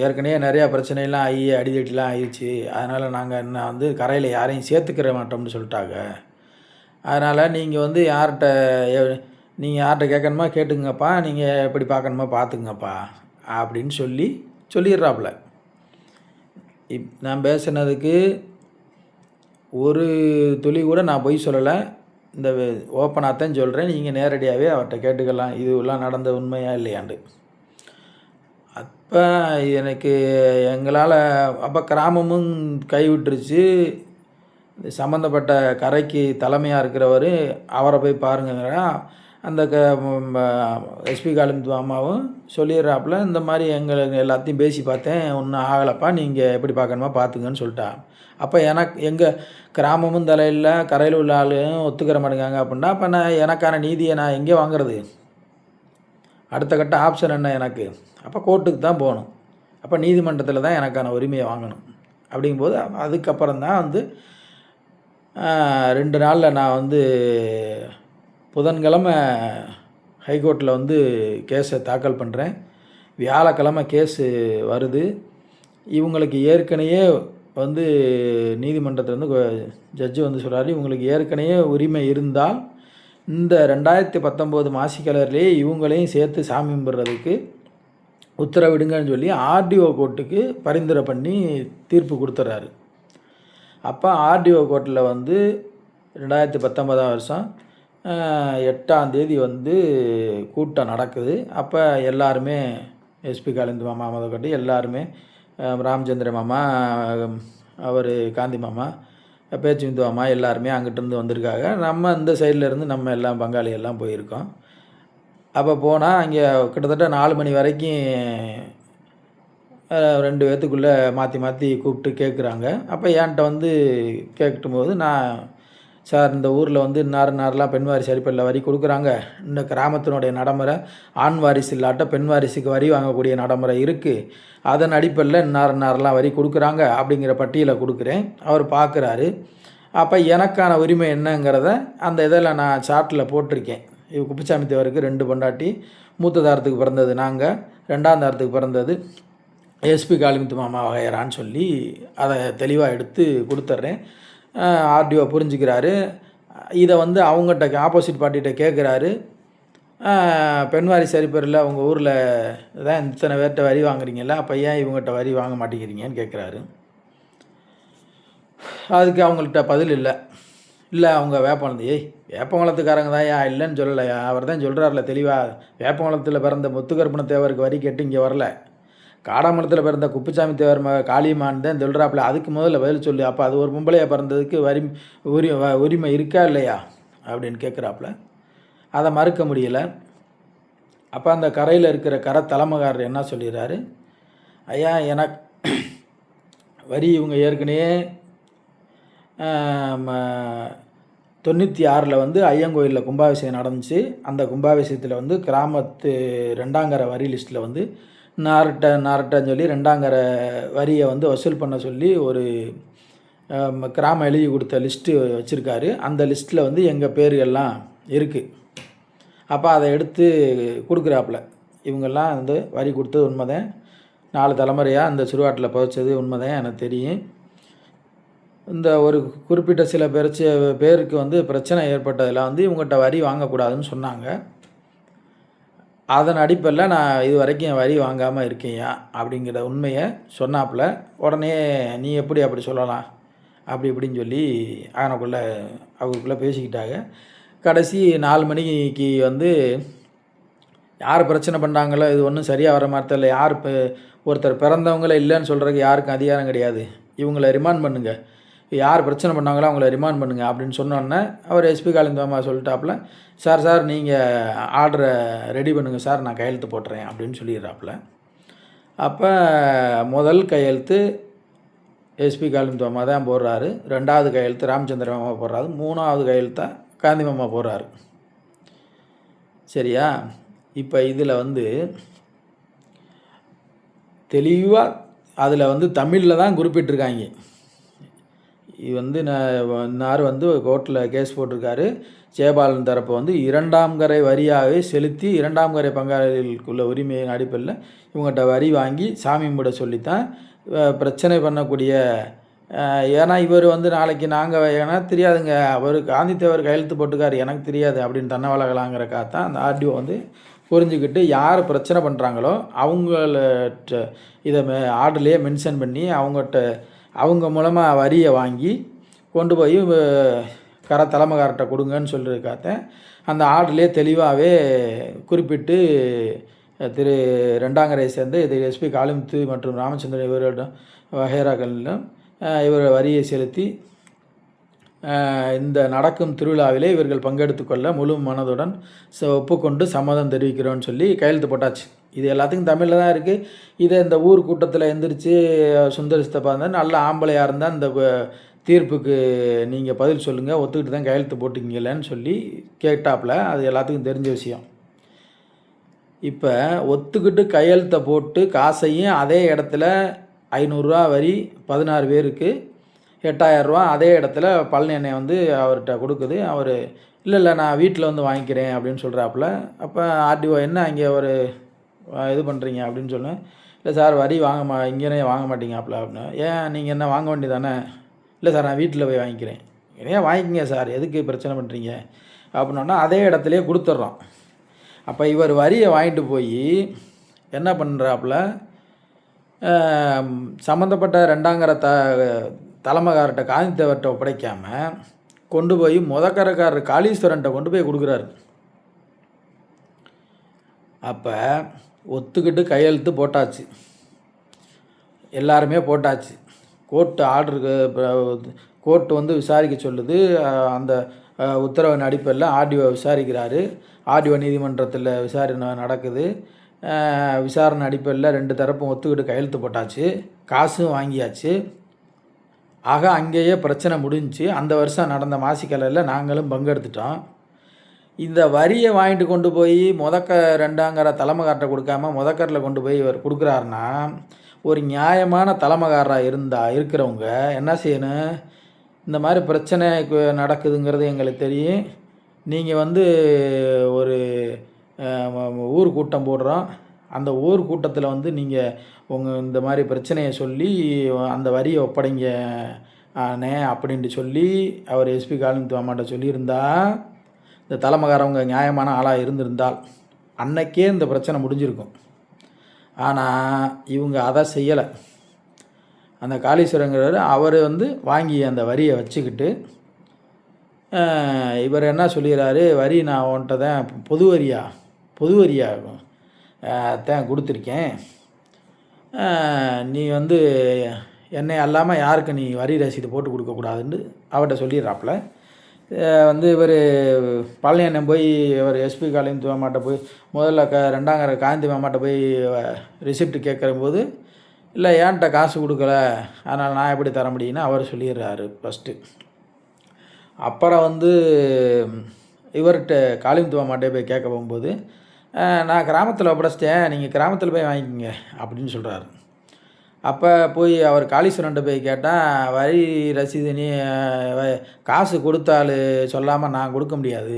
ஏற்கனவே நிறையா பிரச்சனைலாம் ஆகி அடிதடிலாம் ஆயிடுச்சு, அதனால் நாங்கள் என்ன வந்து கரையில் யாரையும் சேர்த்துக்கிற மாட்டோம்னு சொல்லிட்டாங்க, அதனால் நீங்கள் வந்து நீங்கள் யார்கிட்ட கேட்கணுமா கேட்டுங்கப்பா, நீங்கள் எப்படி பார்க்கணுமா பார்த்துங்கப்பா அப்படின்னு சொல்லிடுறாப்புல. நான் பேசுனதுக்கு ஒரு துளி கூட நான் பொய் சொல்லலை, இந்த ஓப்பனாக தான் சொல்கிறேன், நீங்கள் நேரடியாகவே அவர்கிட்ட கேட்டுக்கலாம் இதுவெல்லாம் நடந்த உண்மையா இல்லையாண்டு. அப்போ எனக்கு எங்களால் அப்போ கிராமமும் கைவிட்டுருச்சு. சம்மந்தப்பட்ட கரைக்கு தலைமையாக இருக்கிறவர் அவரை போய் பாருங்கன்னா அந்த எஸ்பி காளிமுத்து அம்மாவும் சொல்லிடுறாப்புல, இந்த மாதிரி எங்களுக்கு எல்லாத்தையும் பேசி பார்த்தேன், ஒன்றும் ஆகலைப்பா, நீங்கள் எப்படி பார்க்கணுமா பார்த்துங்கன்னு சொல்லிட்டா. அப்போ எங்கள் கிராமமும் தலையில் கரையில் உள்ள ஆளும் ஒத்துக்கிற மாட்டேங்காங்க அப்படின்னா, அப்போ நான் எனக்கான நீதியை நான் எங்கே வாங்குறது? அடுத்த கட்ட ஆப்ஷன் என்ன எனக்கு? அப்போ கோர்ட்டுக்கு தான் போகணும், அப்போ நீதிமன்றத்தில் தான் எனக்கான உரிமையை வாங்கணும். அப்படிங்கும்போது அதுக்கப்புறம் தான் வந்து 2 நாளில் நான் வந்து புதன்கிழமை ஹைகோர்ட்டில் வந்து கேஸை தாக்கல் பண்ணுறேன். வியாழக்கிழமை கேஸு வருது. இவங்களுக்கு ஏற்கனவே வந்து நீதிமன்றத்திலேருந்து ஜட்ஜு வந்து சொல்கிறாரு, இவங்களுக்கு ஏற்கனவே உரிமை இருந்தால் இந்த 2019 மாசிக்கிளறிலேயே இவங்களையும் சேர்த்து சாமி கும்பிட்றதுக்கு உத்தரவிடுங்கன்னு சொல்லி ஆர்டிஓ கோர்ட்டுக்கு பரிந்துரை பண்ணி தீர்ப்பு கொடுத்துட்றாரு. அப்போ ஆர்டிஓ கோர்ட்டில் வந்து 2019 வருஷம் 8ஆம் தேதி வந்து கூட்டம் நடக்குது. அப்போ எல்லாருமே எஸ்பி காளிமுத்து மாமா முதற்கொண்டு எல்லாருமே, ராமச்சந்திர மாமா, அவர் காந்தி மாமா, பேச்சுமுத்து மாமா எல்லாருமே அங்கிட்டிருந்து வந்திருக்காங்க. நம்ம இந்த சைட்லேருந்து நம்ம எல்லாம் பங்காளி எல்லாம் போயிருக்கோம். அப்போ போனால் அங்கே கிட்டத்தட்ட 4 மணி வரைக்கும் 2 பேர்த்துக்குள்ளே மாற்றி கூப்பிட்டு கேட்குறாங்க. அப்போ என்கிட்ட வந்து கேட்கும்போது நான், சார் இந்த ஊரில் வந்து இன்னாரெல்லாம் பெண் வாரிசு அடிப்படையில் வரி கொடுக்குறாங்க, இந்த கிராமத்தினுடைய நடைமுறை ஆண் வாரிசு இல்லாட்ட பெண் வாரிசுக்கு வரி வாங்கக்கூடிய நடைமுறை இருக்குது, அதன் அடிப்படையில் இன்னாரெல்லாம் வரி கொடுக்குறாங்க அப்படிங்கிற பட்டியலை கொடுக்குறேன். அவர் பார்க்குறாரு. அப்போ எனக்கான உரிமை என்னங்கிறத அந்த இதில் நான் சார்ட்டில் போட்டிருக்கேன். குப்புசாமி தேவருக்கு 2 பொண்டாட்டி, மூத்த தாரத்துக்கு பிறந்தது நாங்கள், 2ஆம் தாரத்துக்கு பிறந்தது எஸ்பி காளிமுத்து மாமா வகையறான்னு சொல்லி அதை தெளிவாக எடுத்து கொடுத்துட்றேன். ஆர்டிஓ புரிஞ்சுக்கிறாரு. இதை வந்து அவங்ககிட்ட ஆப்போசிட் பார்ட்டிகிட்ட கேட்குறாரு, பெண் வாரிசு அடிப்படையில் உங்கள் ஊரில் தான் இத்தனை பேர்கிட்ட வரி வாங்குறீங்கல்ல, அப்போ ஏன் இவங்ககிட்ட வரி வாங்க மாட்டேங்கிறீங்கன்னு கேட்குறாரு. அதுக்கு அவங்கள்ட்ட பதில் இல்லை. இல்லை அவங்க வேப்பங்குளத்து வேப்பங்குளத்துக்காரங்க தான்யா, இல்லைன்னு சொல்லலையா, அவர் தான் சொல்கிறார்ல தெளிவாக. வேப்பங்குளத்தில் பிறந்த முத்துக்கருப்பண தேவருக்கு வரி கேட்டு இங்கே வரல, காடாமலத்தில் பிறந்த குப்புசாமி தேவர் காளியம்மான் தான் சொல்கிறாப்புல. அதுக்கு முதல்ல பதில் சொல்லு. அப்போ அது ஒரு பொம்பளையாக பிறந்ததுக்கு உரிமை இருக்கா இல்லையா அப்படின்னு கேட்குறாப்புல. அதை மறுக்க முடியலை. அப்போ அந்த கரையில் இருக்கிற கரை தலைமகாரர் என்ன சொல்லிடுறாரு, ஐயா எனக்கு வரி இவங்க ஏற்கனவே 96 வந்து ஐயங்கோயிலில் கும்பாபிஷேகம் நடந்துச்சு. அந்த கும்பாபிஷேகத்தில் வந்து கிராமத்து 2ஆங்கரை வரி லிஸ்ட்டில் வந்து நார்ட்டன்னு சொல்லி 2ஆங்கரை வரியை வந்து வசூல் பண்ண சொல்லி ஒரு கிராமம் எழுதி கொடுத்த லிஸ்ட்டு வச்சுருக்காரு. அந்த லிஸ்ட்டில் வந்து எங்கள் பேர்கள்லாம் இருக்குது. அப்போ அதை எடுத்து கொடுக்குறாப்புல. இவங்கெல்லாம் வந்து வரி கொடுத்தது உண்மைதான், 4 தலைமுறையாக அந்த சுடுகாட்டில் புதைச்சது உண்மைதான், எனக்கு தெரியும். இந்த ஒரு குறிப்பிட்ட சில பேருக்கு வந்து பிரச்சனை ஏற்பட்டதில் வந்து இவங்ககிட்ட வரி வாங்கக்கூடாதுன்னு சொன்னாங்க. அதன் அடிப்படையில் நான் இது வரைக்கும் வரி வாங்காமல் இருக்கேயா அப்படிங்கிற உண்மையை சொன்னாப்புல. உடனே நீ எப்படி அப்படி சொல்லலாம் அப்படி இப்படின்னு சொல்லி அவருக்குள்ளே பேசிக்கிட்டாங்க. கடைசி 4 மணிக்கு வந்து யார் பிரச்சனை பண்ணாங்களோ இது ஒன்றும் சரியாக வர மாதிரி தெரியல, யார் ஒருத்தர் பிறந்தவங்களே இல்லைன்னு சொல்கிறதுக்கு யாருக்கும் அதிகாரம் கிடையாது, இவங்களை ரிமாண்ட் பண்ணுங்கள், யார் பிரச்சனை பண்ணாங்களோ அவங்கள ரிமாண்ட் பண்ணுங்க அப்படின்னு சொன்னோன்னே அவர் எஸ்பி காளிந்தம்மா சொல்லிட்டாப்புல, சார் நீங்கள் ஆர்டரை ரெடி பண்ணுங்கள் சார், நான் கையெழுத்து போட்டுறேன் அப்படின்னு சொல்லிடுறாப்புல. அப்போ முதல் கையெழுத்து எஸ்பி காளிந்தம்மா தான் போடுறாரு, 2வது கையெழுத்து ராமச்சந்திர மாமா போடுறாரு, 3வது கையெழுத்தாக காந்தி மாமா போடுறாரு. சரியா? இப்போ இதில் வந்து தெளிவாக அதில் வந்து தமிழில் தான் குறிப்பிட்டிருக்காங்க. இது வந்து இன்னார் வந்து கோர்ட்டில் கேஸ் போட்டிருக்காரு, ஜெயபாலன் தரப்பு வந்து 2ஆம் கரை வரியாகவே செலுத்தி 2ஆம் கரை பங்காளிகளுக்குள்ள உரிமையின் அடிப்படையில் இவங்ககிட்ட வரி வாங்கி சாமி கும்பிட சொல்லித்தான் பிரச்சனை பண்ணக்கூடிய. ஏன்னா இவர் வந்து நாளைக்கு நாங்கள் எனக்கு தெரியாதுங்க, அவர் காந்தித்தேவர் கையெழுத்து போட்டுக்கார் எனக்கு தெரியாது அப்படின்னு தன்னை வளர்க்கலாங்கிறக்காகத்தான் அந்த ஆர்டிஓ வந்து புரிஞ்சுக்கிட்டு யார் பிரச்சனை பண்ணுறாங்களோ அவங்கள்ட்ட இதை ஆர்டர்லேயே மென்ஷன் பண்ணி அவங்க மூலமாக வரியை வாங்கி கொண்டு போய் தலைமகார்கிட்ட கொடுங்கன்னு சொல்லியிருக்காத்தேன். அந்த ஆர்டர்லேயே தெளிவாகவே குறிப்பிட்டு திரு 2ஆங்கரையை சேர்ந்த இது எஸ்பி காளிமுத்து மற்றும் ராமச்சந்திரன் இவர்களிடம் வகைராக்களிடம் இவர் வரியை செலுத்தி இந்த நடக்கும் திருவிழாவிலே இவர்கள் பங்கெடுத்து கொள்ள முழு மனதுடன் ஒப்புக்கொண்டு சம்மதம் தெரிவிக்கிறோன்னு சொல்லி கையெழுத்து போட்டாச்சு. இது எல்லாத்துக்கும் தமிழில் தான் இருக்குது. இதை இந்த ஊர் கூட்டத்தில் எந்திரிச்சு சுந்தர சித்தப்பா இருந்தால் நல்ல ஆம்பளையாக இருந்தால் இந்த தீர்ப்புக்கு நீங்கள் பதில் சொல்லுங்கள், ஒத்துக்கிட்டு தான் கையெழுத்து போட்டுக்கிங்களேன்னு சொல்லி கேட்டாப்புல. அது எல்லாத்துக்கும் தெரிஞ்ச விஷயம். இப்போ ஒத்துக்கிட்டு கையெழுத்தை போட்டு காசையும் அதே இடத்துல 500 ரூபா வரி 16 பேருக்கு 8000 ரூபா அதே இடத்துல பழனி எண்ணெய் வந்து அவர்கிட்ட கொடுக்குது. அவர் இல்லை நான் வீட்டில் வந்து வாங்கிக்கிறேன் அப்படின்னு சொல்கிறாப்புல. அப்போ ஆர்டிஓ என்ன இங்கே ஒரு இது பண்ணுறீங்க அப்படின்னு சொன்னேன். இல்லை சார் வரி இங்கேனே வாங்க மாட்டீங்கப்பல அப்படின்னு. ஏன் நீங்கள் என்ன வாங்க வேண்டியதானே? இல்லை சார் நான் வீட்டில் போய் வாங்கிக்கிறேன். ஏன் வாங்கிக்கிங்க சார், எதுக்கு பிரச்சனை பண்ணுறீங்க அப்படின்னா அதே இடத்துலையே கொடுத்துட்றோம். அப்போ இவர் வரியை வாங்கிட்டு போய் என்ன பண்ணுறாப்புல, சம்மந்தப்பட்ட 2ஆங்கரை தலைமகார்கிட்ட காந்தித்தேவர்கிட்ட ஒப்படைக்காமல் கொண்டு போய் முதக்கரைக்காரர் காளீஸ்வரன்ட்ட கொண்டு போய் கொடுக்குறாரு. அப்போ ஒத்துக்கிட்டு கையெழுத்து போட்டாச்சு, எல்லாருமே போட்டாச்சு. கோர்ட்டு வந்து விசாரிக்க சொல்லுது. அந்த உத்தரவின் அடிப்படையில் ஆர்டிஓ விசாரிக்கிறாரு. ஆர்டிஓ நீதிமன்றத்தில் விசாரணை நடக்குது. விசாரணை அடிப்படையில் 2 தரப்பும் ஒத்துக்கிட்டு கையெழுத்து போட்டாச்சு, காசும் வாங்கியாச்சு. ஆக அங்கேயே பிரச்சனை முடிஞ்சிச்சு. அந்த வருஷம் நடந்த மாசிக்கலையில் நாங்களும் பங்கெடுத்துட்டோம். இந்த வரியை வாங்கிட்டு கொண்டு போய் 2ஆங்கரை தலைமகார்ட்ட கொடுக்காம முதக்கரில் கொண்டு போய் இவர் கொடுக்குறாருன்னா, ஒரு நியாயமான தலைமகாராக இருக்கிறவங்க என்ன செய்யணும், இந்த மாதிரி பிரச்சனை நடக்குதுங்கிறது எங்களுக்கு தெரியும், நீங்கள் வந்து ஒரு ஊர் கூட்டம் போடுறோம், அந்த ஊர் கூட்டத்தில் வந்து நீங்கள் இந்த மாதிரி பிரச்சனையை சொல்லி அந்த வரியை ஒப்படைங்க அப்படின்ட்டு சொல்லி அவர் எஸ்பி காளிமுத்து அம்மாட்ட சொல்லியிருந்தா, இந்த தலைமகாரவங்க நியாயமான ஆளாக இருந்திருந்தால் அன்னைக்கே இந்த பிரச்சனை முடிஞ்சிருக்கும். ஆனால் இவங்க அதை செய்யலை. அந்த காளீஸ்வரங்கிறவர் அவர் வந்து வாங்கி அந்த வரியை வச்சுக்கிட்டு இவர் என்ன சொல்லிடுறாரு, வரி நான் உன்கிட்ட தான் பொது வரியா தான் கொடுத்துருக்கேன். நீ வந்து என்னை அல்லாமல் யாருக்கு நீ வரி ரசீது போட்டு கொடுக்கக்கூடாதுன்னு அவர்கிட்ட சொல்லிடுறாப்புல. வந்து இவர் பழனி அண்ணன் போய் இவர் எஸ்பி காளிமுத்து மாமாட்ட போய் முதல்ல ரெண்டாங்கிற காந்தி மாமாட்ட போய் ரிசிப்ட் கேட்குறம்போது, இல்லை ஏன்ட்ட காசு கொடுக்கல, அதனால் நான் எப்படி தர முடியும்னு அவர் சொல்லிடுறாரு ஃபஸ்ட்டு. அப்புறம் வந்து இவர்கிட்ட காளிமுத்து மாமாட்டே போய் கேட்க போகும்போது, நான் கிராமத்தில் ஒப்படைச்சிட்டேன், நீங்கள் கிராமத்தில் போய் வாங்கிக்கோங்க அப்படின்னு சொல்கிறாரு. அப்போ போய் அவர் காளீஸ்வரன்ட்ட போய் கேட்டால், வரி ரசீது நீ காசு கொடுத்தாலு சொல்லாமல் நான் கொடுக்க முடியாது,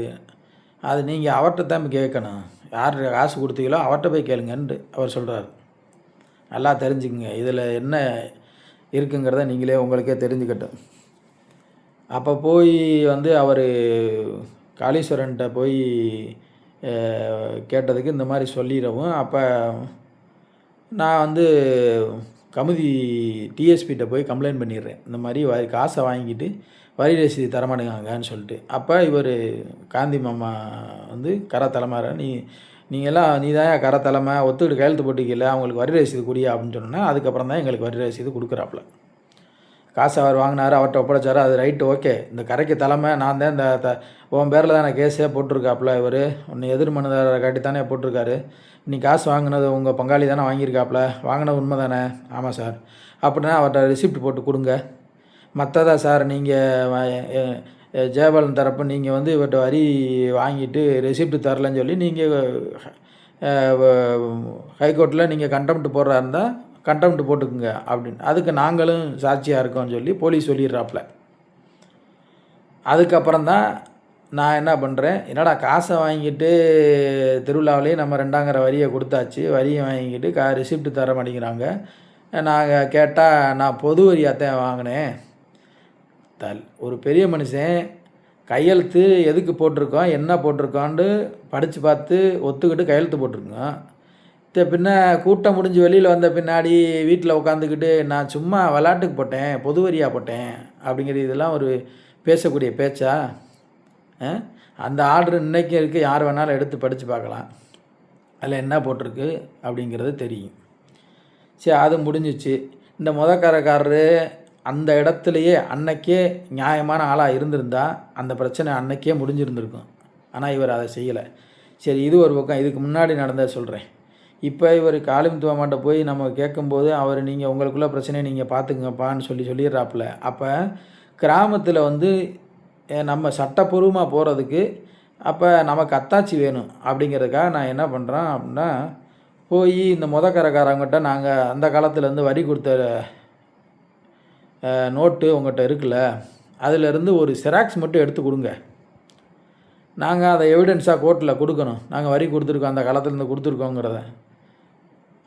அது நீங்கள் அவர்கிட்ட தான் கேட்கணும், யார் காசு கொடுத்தீங்களோ அவர்கிட்ட போய் கேளுங்கன்ட்டு அவர் சொல்கிறார். நல்லா தெரிஞ்சுக்குங்க, இதில் என்ன இருக்குங்கிறத நீங்களே உங்களுக்கே தெரிஞ்சுக்கட்டும். அப்போ போய் வந்து அவர் காளீஸ்வரன்ட்ட போய் கேட்டதுக்கு இந்த மாதிரி சொல்லிடவும், அப்போ நான் வந்து கமுதி டிஎஸ்பிகிட்ட போய் கம்ப்ளைண்ட் பண்ணிடுறேன், இந்த மாதிரி காசை வாங்கிட்டு வரி ரசீது தரமாட்டேங்காங்கன்னு சொல்லிட்டு. அப்போ இவர் காந்தி மாமா வந்து கரை தலைமாற, நீங்கள்லாம் நீ தான் கரை தலைமை ஒத்துக்கிட்டு கையெழுத்து போட்டிக்கல, அவங்களுக்கு வரி ரசீது குடியா அப்படின்னு சொன்னோன்னா, அதுக்கப்புறம் தான் எங்களுக்கு வரி ரசீது கொடுக்குறாப்புல. காசு அவர் வாங்கினார், அவர்கிட்ட ஒப்படைச்சார், அது ரைட்டு ஓகே. இந்த கரைக்கு தலைமை நான் தான், இந்த உன் பேரில் தான் நான் கேஸே போட்டிருக்காப்புல, இவர் உன்னை எதிர் மனுதாரரை காட்டி தானே போட்டிருக்காரு, நீ காசு வாங்கினது உங்கள் பங்காளி தானே வாங்கியிருக்காப்புல, வாங்கினது உண்மை தானே? ஆமாம் சார். அப்படின்னா அவர்கிட்ட ரிசிப்ட் போட்டு கொடுங்க. மற்றதா சார், நீங்கள் ஜெயபாலன் தரப்பு நீங்கள் வந்து இவர்கிட்ட வரி வாங்கிட்டு ரெசிப்ட் தரலன்னு சொல்லி நீங்கள் ஹைகோர்ட்டில் நீங்கள் கண்டெம்ட் போடுறா இருந்தால் கண்டெம்ட் போட்டுக்குங்க அப்படின்னு, அதுக்கு நாங்களும் சாட்சியாக இருக்கோம்னு சொல்லி போலீஸ் சொல்லிடுறாப்புல. அதுக்கப்புறம் தான் நான் என்ன பண்ணுறேன், என்னடா காசை வாங்கிட்டு திருவிழாவிலேயே நம்ம ரெண்டாங்கிற வரியை கொடுத்தாச்சு, வரியை வாங்கிக்கிட்டு ரிசிப்ட் தர மாட்டேங்கிறாங்க. நாங்கள் கேட்டால் நான் பொது வரியாகத்தான் வாங்கினேன். ஒரு பெரிய மனுஷன் கையெழுத்து எதுக்கு போட்டிருக்கோம், என்ன போட்டிருக்கோன்ட்டு படித்து பார்த்து ஒத்துக்கிட்டு கையெழுத்து போட்டிருக்கோம். பின்ன கூட்டம் முடிஞ்சு வெளியில் வந்த பின்னாடி வீட்டில் உட்காந்துக்கிட்டு நான் சும்மா விளாட்டுக்கு போட்டேன், பொது வரியாக போட்டேன் அப்படிங்கிறது இதெல்லாம் ஒரு பேசக்கூடிய பேச்சா? அந்த ஆர்டர் இன்றைக்கும் இருக்குது, யார் வேணாலும் எடுத்து படித்து பார்க்கலாம், அதில் என்ன போட்டிருக்கு அப்படிங்கிறது தெரியும். சரி, அது முடிஞ்சிச்சு. இந்த முதக்காரக்காரரு அந்த இடத்துலையே அன்னைக்கே நியாயமான ஆளாக இருந்திருந்தால் அந்த பிரச்சனை அன்னைக்கே முடிஞ்சிருந்திருக்கும். ஆனால் இவர் அதை செய்யலை. சரி, இது ஒரு பக்கம். இதுக்கு முன்னாடி நடந்ததை சொல்கிறேன். இப்போ இவர் காளிமுத்து மாமாட்ட போய் நம்ம கேட்கும்போது அவர் நீங்கள் உங்களுக்குள்ள பிரச்சனையை நீங்கள் பார்த்துக்குங்கப்பான்னு சொல்லிடுறாப்புல. அப்போ கிராமத்தில் வந்து நம்ம சட்டப்பூர்வமாக போகிறதுக்கு அப்போ நமக்கு அத்தாட்சி வேணும். அப்படிங்கிறதுக்காக நான் என்ன பண்ணுறேன் அப்படின்னா, போய் இந்த முதக்கரைக்காரங்கிட்ட நாங்கள் அந்த காலத்துலேருந்து வரி கொடுத்த நோட்டு உங்கள்கிட்ட இருக்குல்ல, அதிலேருந்து ஒரு செராக்ஸ் மட்டும் எடுத்து கொடுங்க, நாங்கள் அதை எவிடன்ஸாக கோர்ட்டில் கொடுக்கணும், நாங்கள் வரி கொடுத்துருக்கோம், அந்த காலத்துலேருந்து கொடுத்துருக்கோங்கிறத